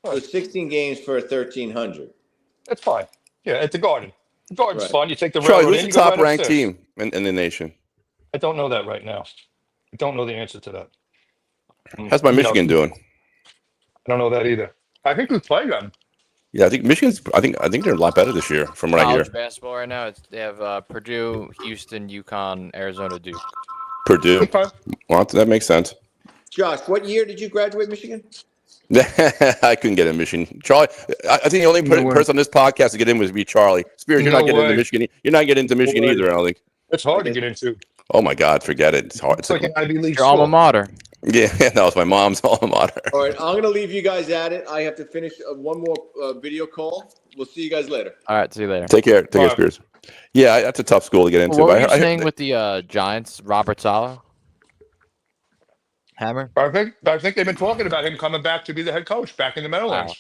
So 16 games for 1,300. That's fine. Yeah, at the Garden. The Garden's fun. You take the Charlie, railroad who's in, the you go top right ranked upstairs. team in the nation? I don't know that right now. I don't know the answer to that. How's my Michigan doing? I don't know that either. I think we played them. Yeah, I think Michigan's. I think they're a lot better this year, from what I hear. College basketball right now. They have Purdue, Houston, UConn, Arizona, Duke. Purdue. Okay. Well, that makes sense. Josh, what year did you graduate Michigan? I couldn't get in Michigan. Charlie, I think the only person on this podcast to get in would be Charlie. Spears, you're not getting into Michigan. You're not getting into Michigan either, I don't think. It's hard to get into. Oh my God, forget it. It's hard. It's like an Ivy League Your alma school. mater. Yeah, that was my mom's alma mater. All right, I'm gonna leave you guys at it. I have to finish one more video call. We'll see you guys later. All right, see you later. Take care, Spears. Yeah, that's a tough school to get into. What were you I saying with the Giants, Robert Saleh? Hammer? I think they've been talking about him coming back to be the head coach back in the Meadowlands. Wow.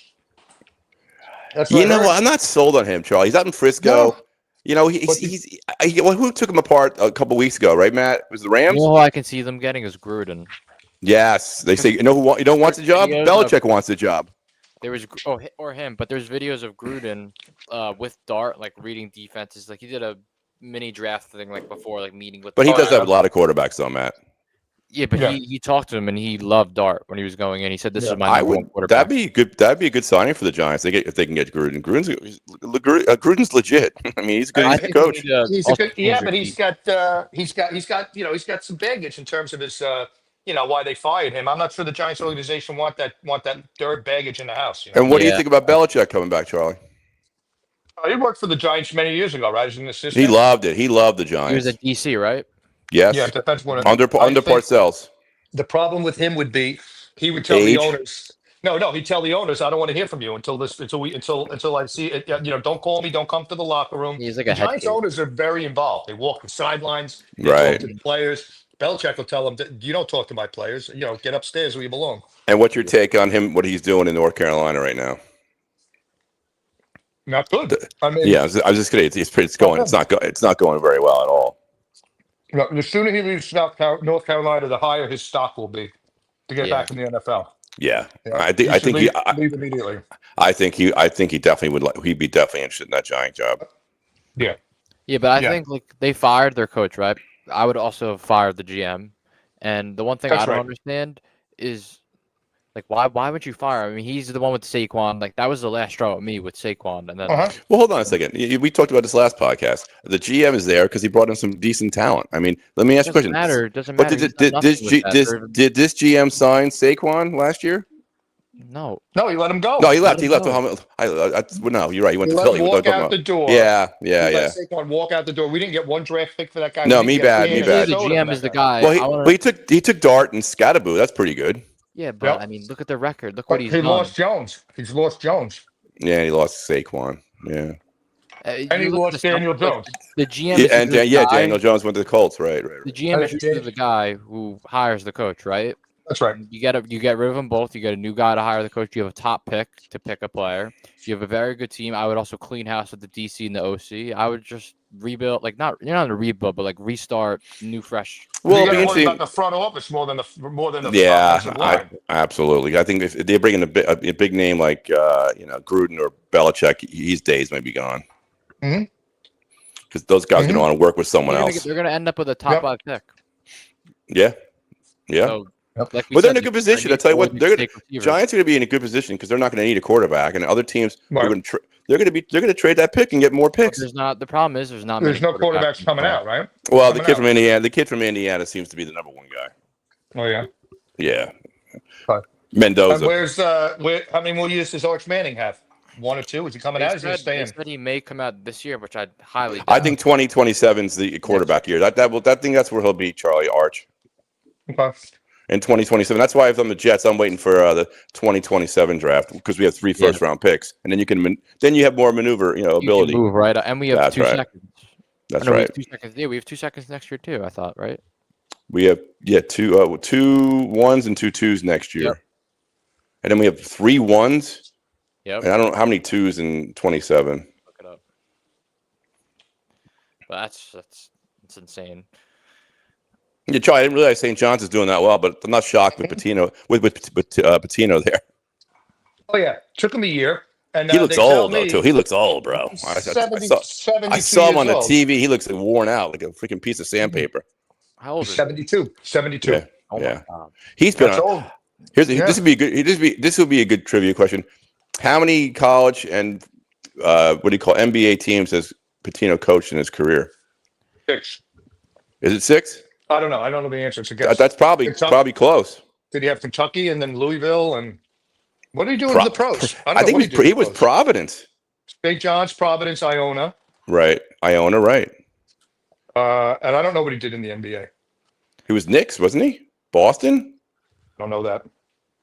That's what You know what? I'm not sold on him, Charlie. He's out in Frisco. No. You know, who took him apart a couple weeks ago, right, Matt? It was the Rams? You know who I can see them getting is Gruden. Yes. They say, you know who you don't want the job? Videos Belichick wants the job. There was or him, but there's videos of Gruden with Dart like reading defenses. Like he did a mini draft thing like before, like meeting with. But he does Dart. have a lot of quarterbacks, though, Matt. Yeah, but he talked to him and he loved Dart when he was going in. He said, "This is my number one quarterback." That'd be a good signing for the Giants. If they can get Gruden. Gruden's legit. I mean, he's a good coach. He's a good, but he's got some baggage in terms of his why they fired him. I'm not sure the Giants organization want that dirt baggage in the house. You know? And what do you think about Belichick coming back, Charlie? He worked for the Giants many years ago, right? As an assistant. He loved it. He loved the Giants. He was at DC, right? Yes. Yeah, depends what under Parcells. The problem with him would be he would tell the owners. No, he'd tell the owners, I don't want to hear from you until I see it. Don't call me. Don't come to the locker room. He's like the Giants owners are very involved. They walk the sidelines. They right. talk to the players. Belichick will tell them, you don't talk to my players. Get upstairs where you belong. And what's your take on him? What he's doing in North Carolina right now? Not good. I mean, yeah, I was just gonna. It's going. It's not going very well at all. No, the sooner he leaves North Carolina, the higher his stock will be to get back in the NFL. Yeah, I think he leave immediately. I think he definitely would. He'd be definitely interested in that Giant job. Yeah. Yeah, but I think like they fired their coach, right? I would also have fired the GM. And the one thing I don't understand is like why would you fire him? I mean, he's the one with Saquon. Like that was the last straw with me with Saquon. And then well, hold on a second. We talked about this last podcast. The GM is there because he brought in some decent talent. I mean, let me ask you a question. Doesn't matter. Did this GM sign Saquon last year? No, he let him go. No, he left. He left. No, you're right. He went to Philly. Walk out the door. Yeah. Let Saquon walk out the door. We didn't get one draft pick for that guy. No, me bad. The GM is the guy. Well, he took Dart and Scattaboo. That's pretty good. Yeah, but I mean, look at the record. Look what he's done. He lost Jones. He's lost Jones. Yeah, he lost Saquon. Yeah. And he lost Daniel Jones. The GM Daniel Jones went to the Colts. Right. The GM is the guy who hires the coach, right? That's right. You get rid of them both. You get a new guy to hire the coach. You have a top pick to pick a player. You have a very good team. I would also clean house with the DC and the OC. I would just rebuild, like not a rebuild, but like restart, new, fresh. Well, about the front office more than the yeah, absolutely. I think if they bring in a big name like Gruden or Belichick, his days might be gone. Because those guys are going to want to work with someone else. They're going to end up with a top 5 pick. Yeah. So, like they're in a good position. I tell you what, Giants are going to be in a good position because they're not going to need a quarterback, and other teams are going to they're going to trade that pick and get more picks. The problem is there's no quarterbacks coming out, right? Well, the kid from Indiana seems to be the number one guy. Oh yeah. Yeah. Mendoza. And where's what years does Arch Manning have? 1 or 2? Is he coming out? Is he staying? They said he may come out this year, which I'd highly doubt. I think 2027 is the quarterback year. I think that's where he'll be, Charlie Arch. Okay. In 2027. That's why if I'm the Jets, I'm waiting for the 2027 draft because we have 3 first-round picks, and then you have more maneuver, ability. You can move, right, and we have 2 seconds. That's right. 2 seconds. Yeah, we have 2 seconds next year too. I thought, right? We have 2 1s and 2 2s next year, and then we have 3 1s. Yep. And I don't know how many 2s in 27. Look it up. But that's insane. Yeah, Charlie, I didn't realize St. John's is doing that well, but I'm not shocked with Patino Patino there. Oh yeah, took him a year, and he looks old though too. He looks old, bro. I saw him on the TV. He looks worn out, like a freaking piece of sandpaper. How old is he? 72. Yeah. Oh yeah. My God. He's been on. This would be good. This would be a good trivia question. How many college and NBA teams has Patino coached in his career? 6. Is it 6? I don't know. I don't know the answer. It's a guess. That's probably close. Did he have Kentucky and then Louisville and what did he do in the pros? I think he was Providence. St. John's, Providence, Iona. Right, Iona. Right. And I don't know what he did in the NBA. He was Knicks, wasn't he? Boston? Don't know that.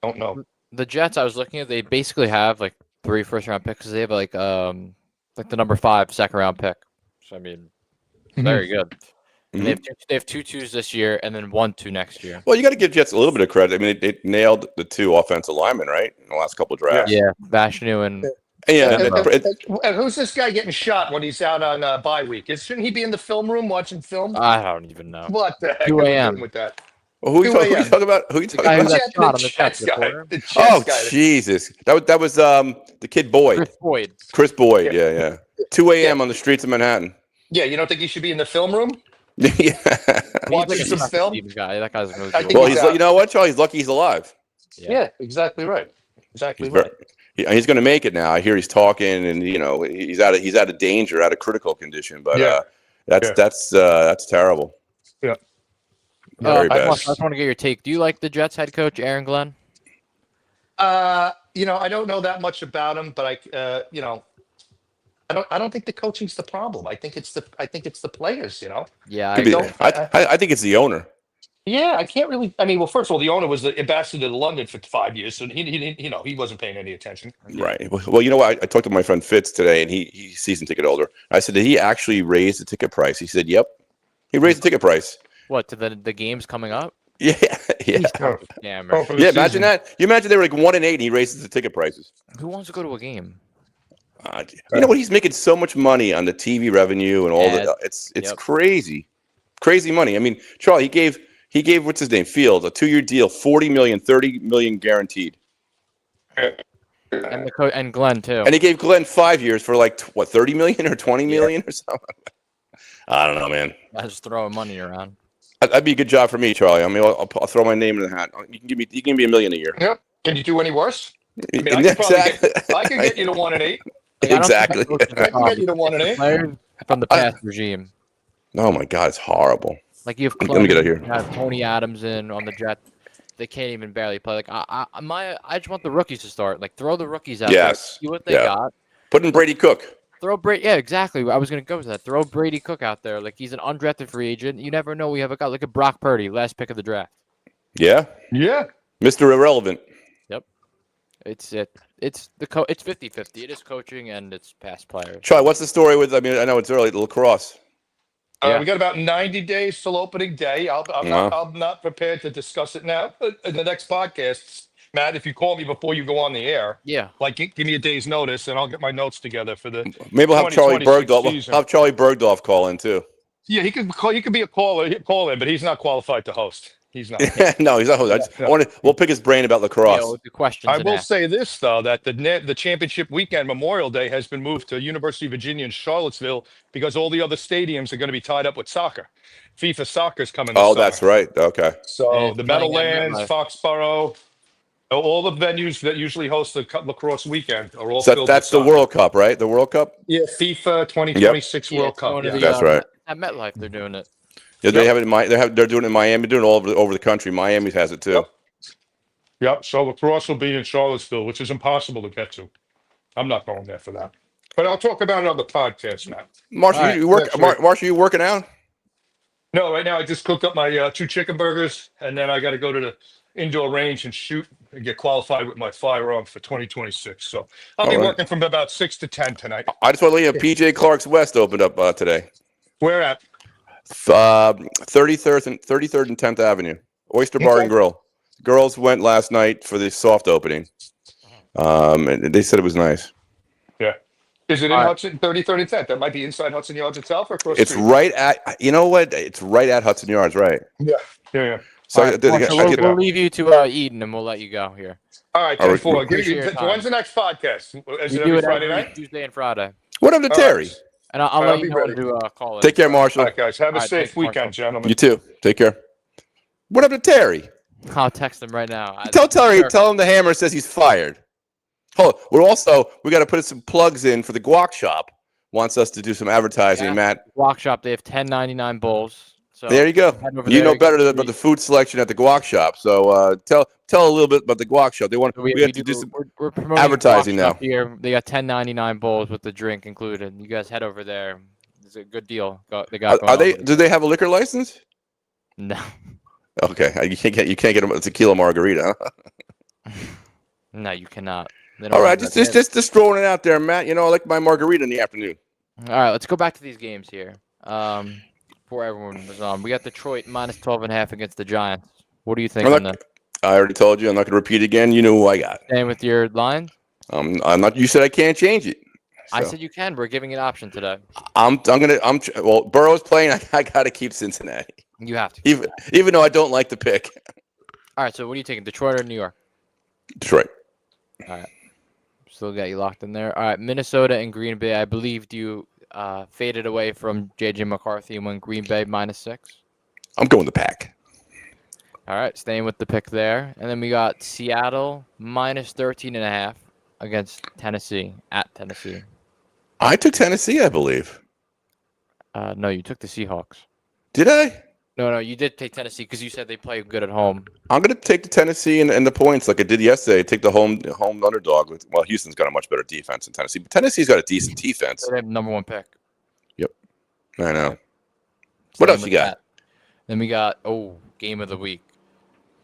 Don't know. The Jets, I was looking at, they basically have like 3 first-round picks. They have like the number 5 second-round pick. So I mean, very good. And they have 2 twos this year, and then 1 2 next year. Well, you got to give Jets a little bit of credit. I mean, they nailed the 2 offensive linemen, right, in the last couple of drafts. Yeah, Vashnu and And who's this guy getting shot when he's out on bye week? Shouldn't he be in the film room watching film? I don't even know. What the heck 2 are we a.m. doing with that? Well, who are you talking about? Who are you talking guy who about? got shot on the Jets guy. reporter. The Jets Oh, guy. Jesus. That was the kid Boyd. Chris Boyd, yeah. 2 a.m. on the streets of Manhattan. Yeah, you don't think he should be in the film room? Yeah. Watching He's some like a film? Steven guy. That guy's really I cool. think Well, you know what, Charlie? He's lucky he's alive. Yeah, exactly right. Exactly He's right. He's going to make it now. I hear he's talking, and he's out of danger, out of critical condition. But that's terrible. Yeah. Very bad. I just want to get your take. Do you like the Jets head coach Aaron Glenn? I don't know that much about him, but I don't think the coaching's the problem. I think it's the players. Yeah, I think it's the owner. Yeah, I can't really. I mean, well, first of all, the owner was the ambassador to London for 5 years, so he wasn't paying any attention. Right. Well, you know what? I talked to my friend Fitz today, and he's season ticket holder. I said, did he actually raise the ticket price? He said, yep. He raised the ticket price. What, to the games coming up? Yeah. Damn. Yeah, imagine that. You imagine they were like 1-8, and he raises the ticket prices. Who wants to go to a game? You know what? He's making so much money on the TV revenue and all that. It's crazy. Crazy money. I mean, Charlie, he gave what's his name? Fields, a 2-year deal, $40 million, $30 million guaranteed. And Glenn too. And he gave Glenn 5 years for like $30 million or $20 million or something. I don't know, man. I just throwing money around. That'd be a good job for me, Charlie. I mean, I'll throw my name in the hat. You can give me $1 million a year. Yep. Can you do any worse? I mean, I could get you to 1-8. Exactly. I can get you to 1-8. Players from the past regime. Oh my God, it's horrible. Like you have Let me get out here. You have Tony Adams in on the Jets. They can't even barely play. Like I just want the rookies to start. Like throw the rookies out there. See what they got. Put in Brady Cook. Throw Brady. Yeah, exactly. I was gonna go with that. Throw Brady Cook out there. Like he's an undrafted free agent. You never know. We have a guy like a Brock Purdy, last pick of the draft. Yeah. Yeah. Mr. Irrelevant. Yep. It's 50-50. It is coaching and it's past players. Charlie, what's the story with? I mean, I know it's early. The lacrosse. We got about 90 days till opening day. I'm not prepared to discuss it now. But in the next podcast, Matt, if you call me before you go on the air, give me a day's notice, and I'll get my notes together for the. Maybe we'll have Charlie Bergdorf. We'll have Charlie Bergdorf call in too. Yeah, he could call. He could be a call in, but he's not qualified to host. He's not. No, he's not host. We'll pick his brain about lacrosse. Yeah, the questions. I will say this though, that the championship weekend, Memorial Day, has been moved to University of Virginia in Charlottesville because all the other stadiums are going to be tied up with soccer. FIFA soccer is coming. Oh, that's right. Okay. So the Meadowlands, Foxborough, all the venues that usually host the lacrosse weekend are all. So that's the World Cup, right? The World Cup. Yeah, FIFA 2026 World Cup. That's right. At MetLife, they're doing it. Yeah, they have it in they're doing it in Miami, doing it all over the country. Miami has it too. Yep. So lacrosse will be in Charlottesville, which is impossible to get to. I'm not going there for that. But I'll talk about it on the podcast, Matt. Marshall, you working out? No, right now I just cooked up my 2 chicken burgers, and then I got to go to the indoor range and shoot and get qualified with my firearm for 2026. So I'll be working from about 6 to 10 tonight. I just want to let you know, PJ Clark's West opened up today. Where at? 33rd and 10th Avenue, Oyster Bar and Grill. Girls went last night for the soft opening, and they said it was nice. Yeah, is it in Hudson 33rd and 10th? That might be inside Hudson Yards itself, or across. It's right at. You know what? It's right at Hudson Yards, right? Yeah. So we'll leave you to Eden, and we'll let you go here. All right, 10-4. When's the next podcast? Is it every Friday night? Tuesday and Friday. What up to Terry? Right. And I'll let you know when to call it. Take care, Marshall. All right, guys. Have a safe weekend, gentlemen. You too. Take care. What up to Terry? I'll text him right now. Tell Terry. Tell him the Hammer says he's fired. Oh, we got to put some plugs in for the Guac Shop. Wants us to do some advertising, Matt. Guac Shop. They have 10.99 bowls. So there you go. You know better about the food selection at the Guac Shop. So tell a little bit about the Guac Shop. We have to do some advertising now. Here, they got 10.99 bowls with the drink included. You guys head over there. It's a good deal. They got Are going they? on. Do they have a liquor license? No. Okay, you can't get them a tequila margarita. Huh? No, you cannot. They don't All right, have that. just throwing it out there, Matt. You know, I like my margarita in the afternoon. All right, let's go back to these games here. Before everyone was on, we got Detroit minus 12.5 against the Giants. What do you think on that? I already told you. I'm not going to repeat again. You know who I got. Staying with your line? I'm not. You said I can't change it. So. I said you can. We're giving an option today. Well, Burrow's playing. I got to keep Cincinnati. You have to. Even though I don't like the pick. All right, so what are you taking, Detroit or New York? Detroit. All right. Still got you locked in there. All right, Minnesota and Green Bay. I believe you faded away from J.J. McCarthy and went Green Bay -6. I'm going the Pack. All right, staying with the pick there. And then we got Seattle -13.5 against Tennessee, at Tennessee. I took Tennessee, I believe. No, you took the Seahawks. Did I? No, you did take Tennessee because you said they play good at home. I'm going to take the Tennessee and the points like I did yesterday. Take the home underdog. Well, Houston's got a much better defense than Tennessee, but Tennessee's got a decent defense. They have #1 pick. Yep, I know. What else you got? That. Then we got game of the week.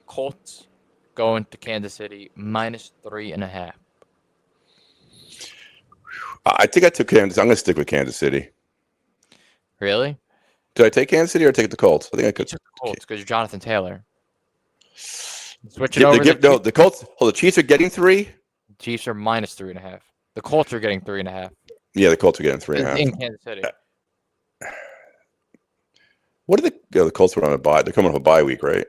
Colts going to Kansas City -3.5. I think I took Kansas. I'm going to stick with Kansas City. Really? Did I take Kansas City or take the Colts? I think I could. You took the Colts because you're Jonathan Taylor. Switching over. The Colts. The Chiefs are getting 3. Chiefs are -3.5. The Colts are getting 3.5. Yeah, the Colts are getting 3.5 in Kansas City. What are the Colts were on a bye? They're coming off a bye week, right?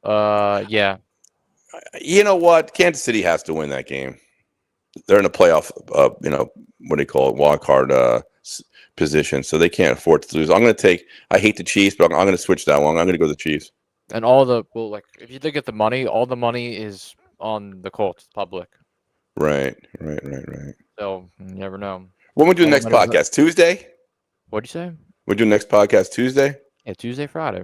Yeah. You know what? Kansas City has to win that game. They're in a playoff. What do you call it? Wild card position, so they can't afford to lose. I'm going to take. I hate the Chiefs, but I'm going to switch that one. I'm going to go to the Chiefs. And if you look at the money, all the money is on the Colts public. Right. So you never know. When we do the next podcast? Tuesday? What'd you say? We do the next podcast Tuesday? Yeah, Tuesday, Friday.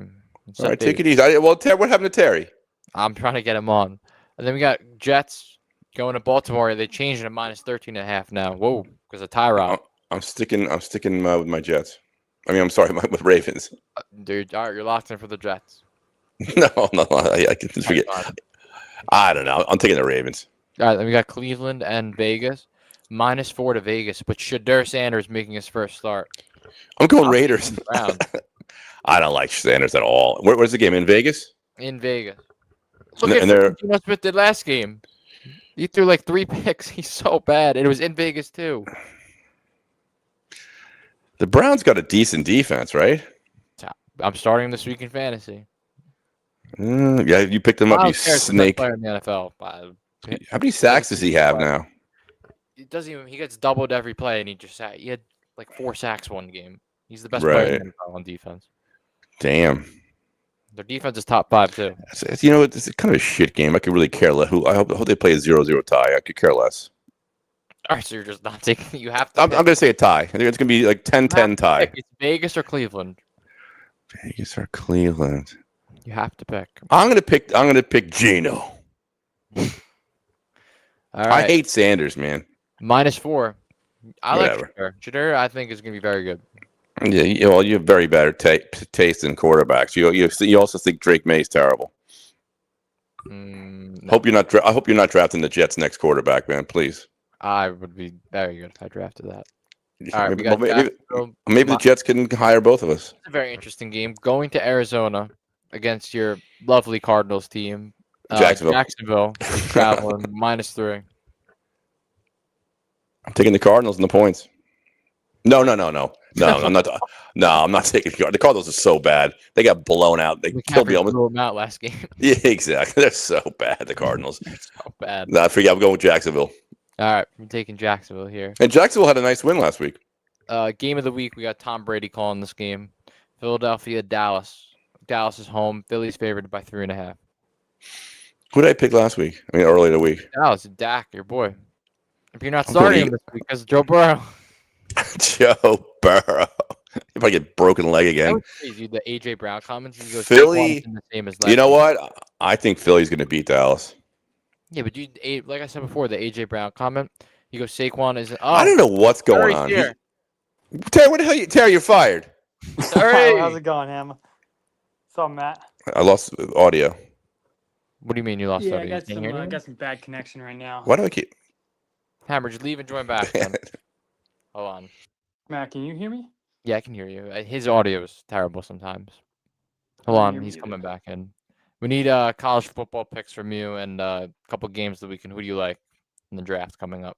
All right, take it easy. What happened to Terry? I'm trying to get him on. And then we got Jets going to Baltimore. They changed it to -13.5 now. Whoa, because of Tyrod. I'm sticking with my Jets. I'm sorry, with Ravens. Dude, all right, you're locked in for the Jets. No, I can just forget. I don't know. I'm taking the Ravens. All right, then we got Cleveland and Vegas. -4 to Vegas, but Shedeur Sanders making his first start. I'm going Raiders. I don't like Sanders at all. Where's the game? In Vegas? In Vegas. Look at what Geno Smith did last game. He threw like 3 picks. He's so bad. And it was in Vegas, too. The Browns got a decent defense, right? I'm starting this week in fantasy. Yeah, you picked him up, you snake. Player in the NFL. How many sacks does he have now? He gets doubled every play, and he had like 4 sacks one game. He's the best player in the NFL on defense. Damn. Their defense is top 5 too. It's kind of a shit game. I could really care less. I hope they play a 0-0 tie. I could care less. All right, so you're just not taking. You have to. I'm going to say a tie. I think it's going to be like 10-10 tie. It's Vegas or Cleveland. Vegas or Cleveland. You have to pick. I'm going to pick Geno. All right. I hate Sanders, man. -4. I Whatever. like Shedeur. I think is going to be very good. Yeah, you have very bad taste in quarterbacks. You also think Drake May's terrible. No. I hope you're not drafting the Jets' next quarterback, man. Please. I would be very good if I drafted that. All right, maybe the Jets can hire both of us. It's a very interesting game. Going to Arizona against your lovely Cardinals team. Jacksonville is traveling -3. I'm taking the Cardinals and the points. No. I'm not. No, I'm not taking the Cardinals. The Cardinals are so bad. They got blown out. They killed me almost. Blew them out last game. Yeah, exactly. They're so bad. The Cardinals. So bad. No, I forget. I'm going with Jacksonville. All right, I'm taking Jacksonville here. And Jacksonville had a nice win last week. Game of the week. We got Tom Brady calling this game. Philadelphia, Dallas. Dallas is home. Philly's favored by 3.5. Who did I pick last week? Earlier in the week. Dallas, Dak, your boy. If you're not starting him this week, because Joe Burrow. Joe Burrow. If I get broken leg again. The AJ Brown comments. He goes, Philly. The same as last You know week. what? I think Philly's going to beat Dallas. Yeah, but like I said before, the AJ Brown comment. He goes, Saquon isn't. Oh, I don't know what's going on. Here. Terry, what the hell? Terry, you're fired. Sorry. How's it going, Hammer? What's up, Matt? I lost audio. What do you mean you lost Yeah, I audio? You got can't hear anything? some bad connection right now. Why do I keep? Hammer, just leave and join back. Then. Hold on. Matt, can you hear me? Yeah, I can hear you. His audio is terrible sometimes. Hold You're on, he's coming muted. back in. We need college football picks from you and a couple games that we can. Who do you like in the draft coming up?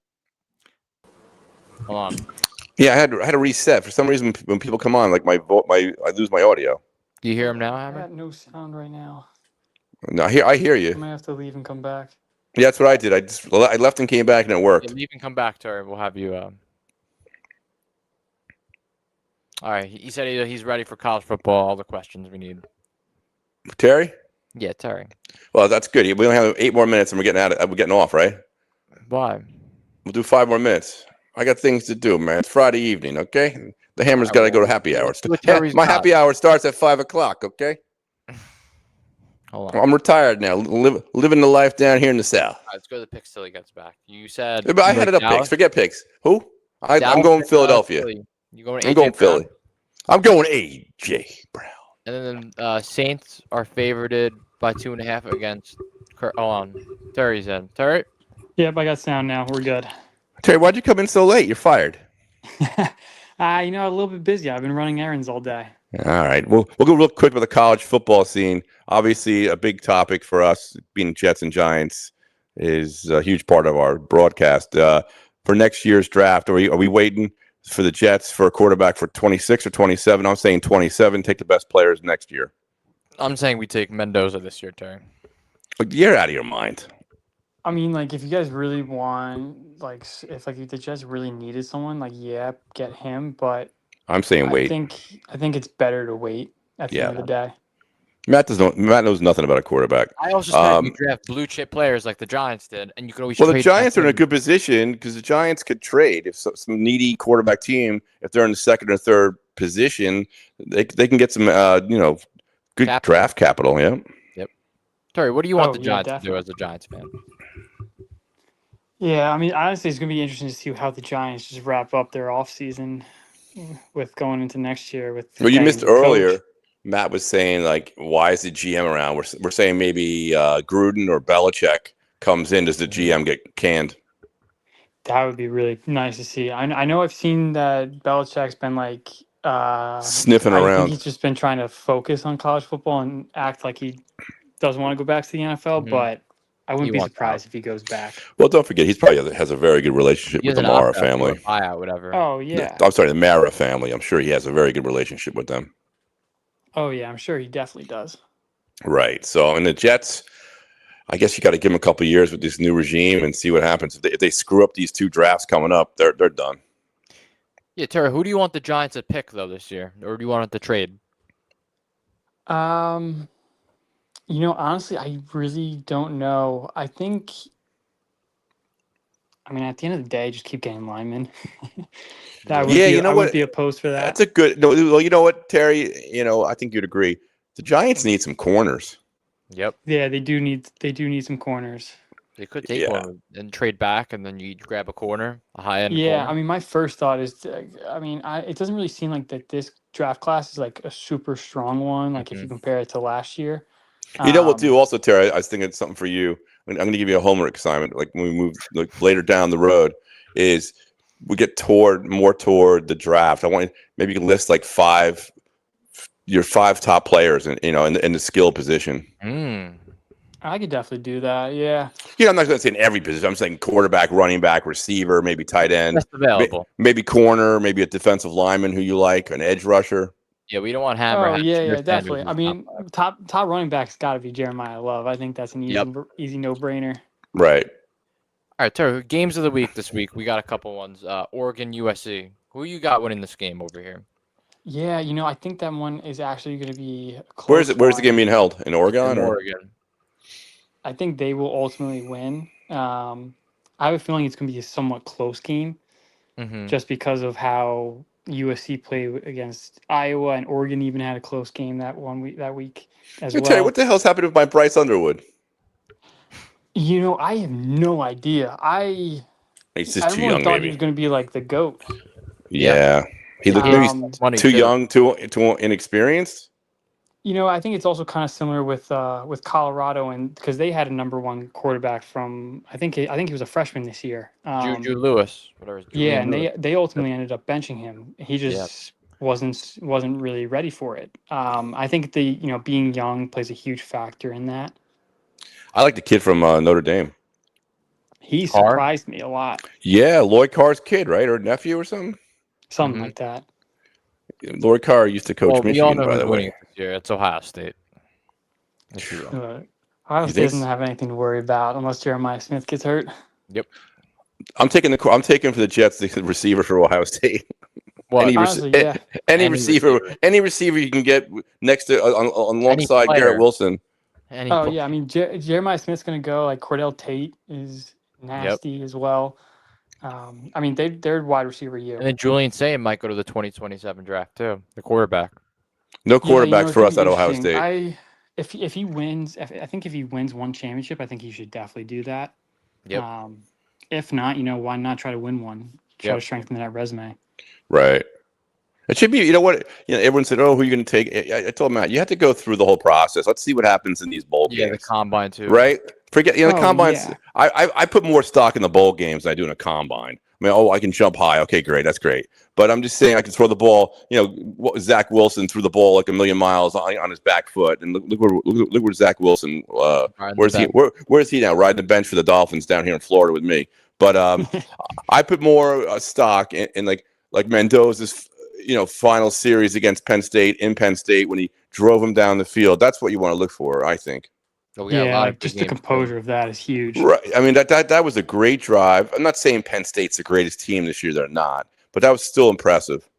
Hold on. Yeah, I had to reset for some reason. When people come on, like I lose my audio. Do you hear him now, I Hammer? got no sound right now. No, I hear I you. might have to leave and come back. Yeah, that's what I did. I left and came back and it worked. Yeah, leave and come back, Terry. We'll have you. All right. He said he's ready for college football. All the questions we need. Terry? Yeah, Terry. Well, that's good. We only have 8 more minutes and we're getting off, right? Why? We'll do 5 more minutes. I got things to do, man. It's Friday evening, okay? The Hammer's All got to right, go to well, happy hour. see what Terry's My got. happy hour starts at 5 o'clock, okay? Hold on. I'm retired now, living the life down here in the South. All right, let's go to the picks till he gets back. You said. But I you had like it up Dallas? picks. Forget picks. Who? I'm Dallas going and, Philadelphia. Philly. You going? I'm AJ going Brown? Philly. I'm going AJ Brown. And then Saints are favorited by 2.5 against. Hold on, Terry's in. Terry. Yep, I got sound now. We're good. Terry, why'd you come in so late? You're fired. A little bit busy. I've been running errands all day. All right. We'll go real quick with the college football scene. Obviously, a big topic for us, being Jets and Giants, is a huge part of our broadcast. For next year's draft, are we waiting for the Jets for a quarterback for 26 or 27? I'm saying 27. Take the best players next year. I'm saying we take Mendoza this year, Terry. But you're out of your mind. I mean, like, if you guys really want, like, if the Jets really needed someone, like, yeah, get him. But I'm saying wait. I think it's better to wait at the end of the day. Matt knows nothing about a quarterback. I also said you draft blue chip players like the Giants did, and you can always. Well, the trade Giants back are in a in. good position because the Giants could trade if some needy quarterback team, if they're in the second or third position, they can get some good draft capital. Yeah. Yep. Terry, what do you want the yeah, Giants to definitely. do as a Giants fan? Yeah, I mean, honestly, it's going to be interesting to see how the Giants just wrap up their offseason with going into next year. Well, you getting missed the coach. earlier. Matt was saying, like, why is the GM around? We're saying maybe Gruden or Belichick comes in. Does the GM get canned? That would be really nice to see. I know I've seen that Belichick's been like sniffing I around. think he's just been trying to focus on college football and act like he doesn't want to go back to the NFL. But I wouldn't be surprised if he goes back. Well, don't forget, he's probably has a very good relationship with the Mara family. Buyout, whatever. Oh yeah. I'm sorry, the Mara family. I'm sure he has a very good relationship with them. Oh yeah, I'm sure he definitely does. Right. So, and the Jets, I guess you got to give them a couple of years with this new regime and see what happens. If they screw up these 2 drafts coming up, they're done. Yeah, Terry, who do you want the Giants to pick though this year, or do you want it to trade? Honestly, I really don't know. I mean, at the end of the day, just keep getting linemen. I wouldn't be opposed for that. That's a good. No, well, you know what, Terry? I think you'd agree. The Giants need some corners. Yep. Yeah, they do need some corners. They could take one and trade back, and then you grab a corner, a high end. Yeah, corner. I mean, my first thought is, it doesn't really seem like that this draft class is like a super strong one. Like if you compare it to last year. You know what, too? Also, Terry, I was thinking something for you. I'm going to give you a homework assignment. Like when we move later down the road, is we get more toward the draft. I want maybe you can list like your 5 top players, in the skill position. I could definitely do that. Yeah. I'm not going to say in every position. I'm saying quarterback, running back, receiver, maybe tight end. That's available. Maybe corner, maybe a defensive lineman who you like, an edge rusher. Yeah, we don't want Hammer. Oh yeah, definitely. I mean, top running back's got to be Jeremiah Love. I think that's an easy no-brainer. Right. All right, Terry. Games of the week this week. We got a couple ones. Oregon, USC. Who you got winning this game over here? Yeah, I think that one is actually going to be a close. Where's the game being held? In Oregon? Oregon. I think they will ultimately win. I have a feeling it's going to be a somewhat close game, just because of how USC played against Iowa, and Oregon even had a close game that week as well. Terry, what the hell's happened with my Bryce Underwood? I have no idea. He's just too everyone young. thought Maybe he was going to be like the GOAT. Yeah, He looked maybe money too too. young, too inexperienced. I think it's also kind of similar with Colorado, and because they had a number one quarterback from I think he was a freshman this year. Juju Lewis, whatever. Yeah, Julian and Lewis. they ultimately ended up benching him. He just wasn't really ready for it. I think being young plays a huge factor in that. I like the kid from Notre Dame. He Carr? surprised me a lot. Yeah, Lloyd Carr's kid, right, or nephew or something. Something like that. Lloyd Carr used to coach Well, we all Michigan, know by who's the winning way. this year. It's Ohio State. Let's be real. Ohio You State think doesn't have anything to worry about unless Jeremiah Smith gets hurt. Yep. I'm taking for the Jets the receiver for Ohio State. What? Honestly, yeah. Any receiver you can get next to alongside player. Garrett Wilson. Yeah. I mean, Jeremiah Smith's going to go. Like Cordell Tate is nasty as well. I mean, they're wide receiver you. And then Julian Sayin might go to the 2027 draft too. The quarterback. No quarterbacks for us it's at Ohio interesting. State. If he wins, I think if he wins one championship, I think he should definitely do that. Yep. If not, why not try to win one? Try to strengthen that resume. Right. It should be, everyone said, oh, who are you going to take? I told Matt, you have to go through the whole process. Let's see what happens in these bowl games. Yeah, the combine too. Right? Forget, the combines. Yeah. I put more stock in the bowl games than I do in a combine. I mean, I can jump high. Okay, great. That's great. But I'm just saying I can throw the ball. Zach Wilson threw the ball like a million miles on his back foot. And look where Zach Wilson, where's he now? Riding the bench for the Dolphins down here in Florida with me. But I put more stock in like Mendoza's final series against Penn State in Penn State when he drove him down the field. That's what you want to look for, I think. Just the composure of that is huge. Right. I mean, that was a great drive. I'm not saying Penn State's the greatest team this year. They're not. But that was still impressive.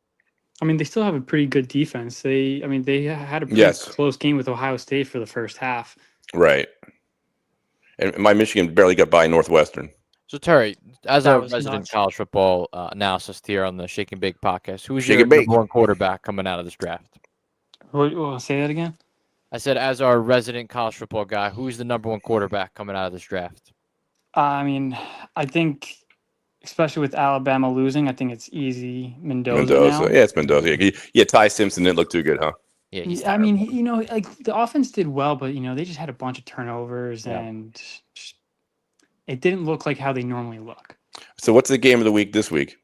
I mean, they still have a pretty good defense. They had a pretty close game with Ohio State for the first half. Right. And my Michigan barely got by Northwestern. So, Terry, as a resident college football analyst here on the Shake and Bake podcast, who's your number one quarterback coming out of this draft? Say that again? I said, as our resident college football guy, who's the number one quarterback coming out of this draft? I mean, I think, especially with Alabama losing, I think it's easy Mendoza now. Yeah, it's Mendoza. Yeah, Ty Simpson didn't look too good, huh? Yeah, I mean, like the offense did well, but they just had a bunch of turnovers and it didn't look like how they normally look. So what's the game of the week this week?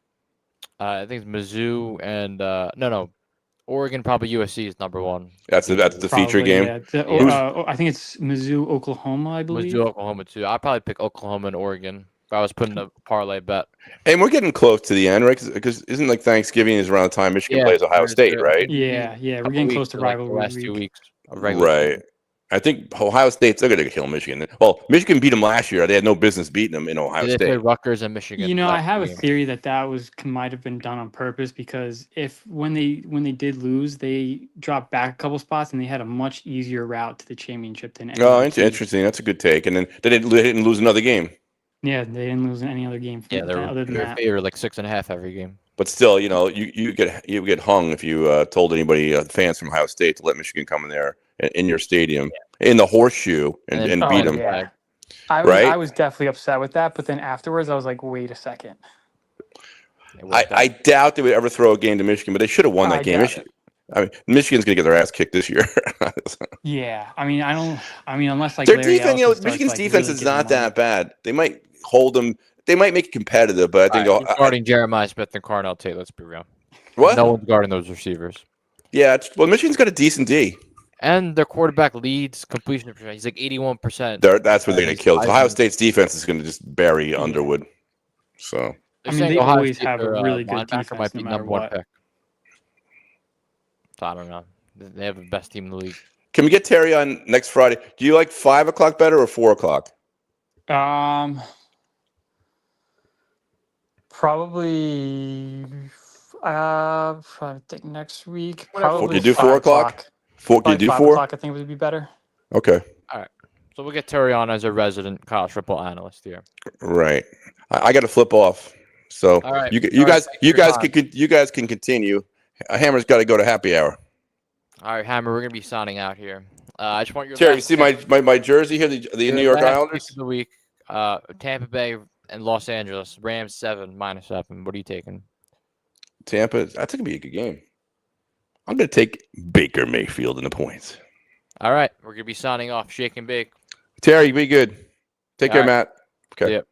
I think it's Mizzou and Oregon, probably USC is number one. That's the feature game. Yeah. I think it's Mizzou, Oklahoma, I believe. Mizzou, Oklahoma too. I'd probably pick Oklahoma and Oregon if I was putting a parlay bet. And we're getting close to the end, right? Because isn't like Thanksgiving is around the time Michigan plays Ohio State, right? Yeah. We're getting close to rivalry last 2 weeks. Right. I think Ohio State's going to kill Michigan. Well, Michigan beat them last year. They had no business beating them in Ohio State. They played Rutgers and Michigan. I have a theory that might have been done on purpose because when they did lose, they dropped back a couple spots and they had a much easier route to the championship than. Interesting. That's a good take. And then they didn't lose another game. Yeah, they didn't lose any other game. Other than that, they were like 6.5 every game. But still, you get hung if you told anybody, fans from Ohio State, to let Michigan come in there in your stadium in the horseshoe and beat them. Yeah. I was definitely upset with that, but then afterwards I was like, wait a second. I doubt they would ever throw a game to Michigan, but they should have won that game. Michigan's gonna get their ass kicked this year. Yeah, unless like their defense, Michigan's defense is not that bad. They might hold them. They might make it competitive, but I think guarding Jeremiah Smith and Carnell Tate. Let's be real. What? No one's guarding those receivers. Yeah, Michigan's got a decent D. And their quarterback leads completion percentage. He's like 81%. That's what they're going to kill. Ohio State's defense is going to just bury Underwood. So they always have a really good defense, might be no matter number one what. pick. So I don't know. They have the best team in the league. Can we get Terry on next Friday? Do you like 5 o'clock better or 4 o'clock? Probably. I think next week. Probably. Can you do 4 o'clock? Can you do 5 4? o'clock, I think would be better. Okay. All right. So we'll get Terry on as a resident college football analyst here. Right. I got to flip off. So all right. you guys can continue. Hammer's got to go to happy hour. All right, Hammer. We're gonna be signing out here. I just want your Terry. You see my jersey here, the New York Islanders of the week. Tampa Bay and Los Angeles Rams 7 -7. What are you taking? Tampa. That's gonna be a good game. I'm gonna take Baker Mayfield in the points. All right, we're gonna be signing off. Shake and bake. Terry, be good. Take All care, right. Matt. Okay. Yep.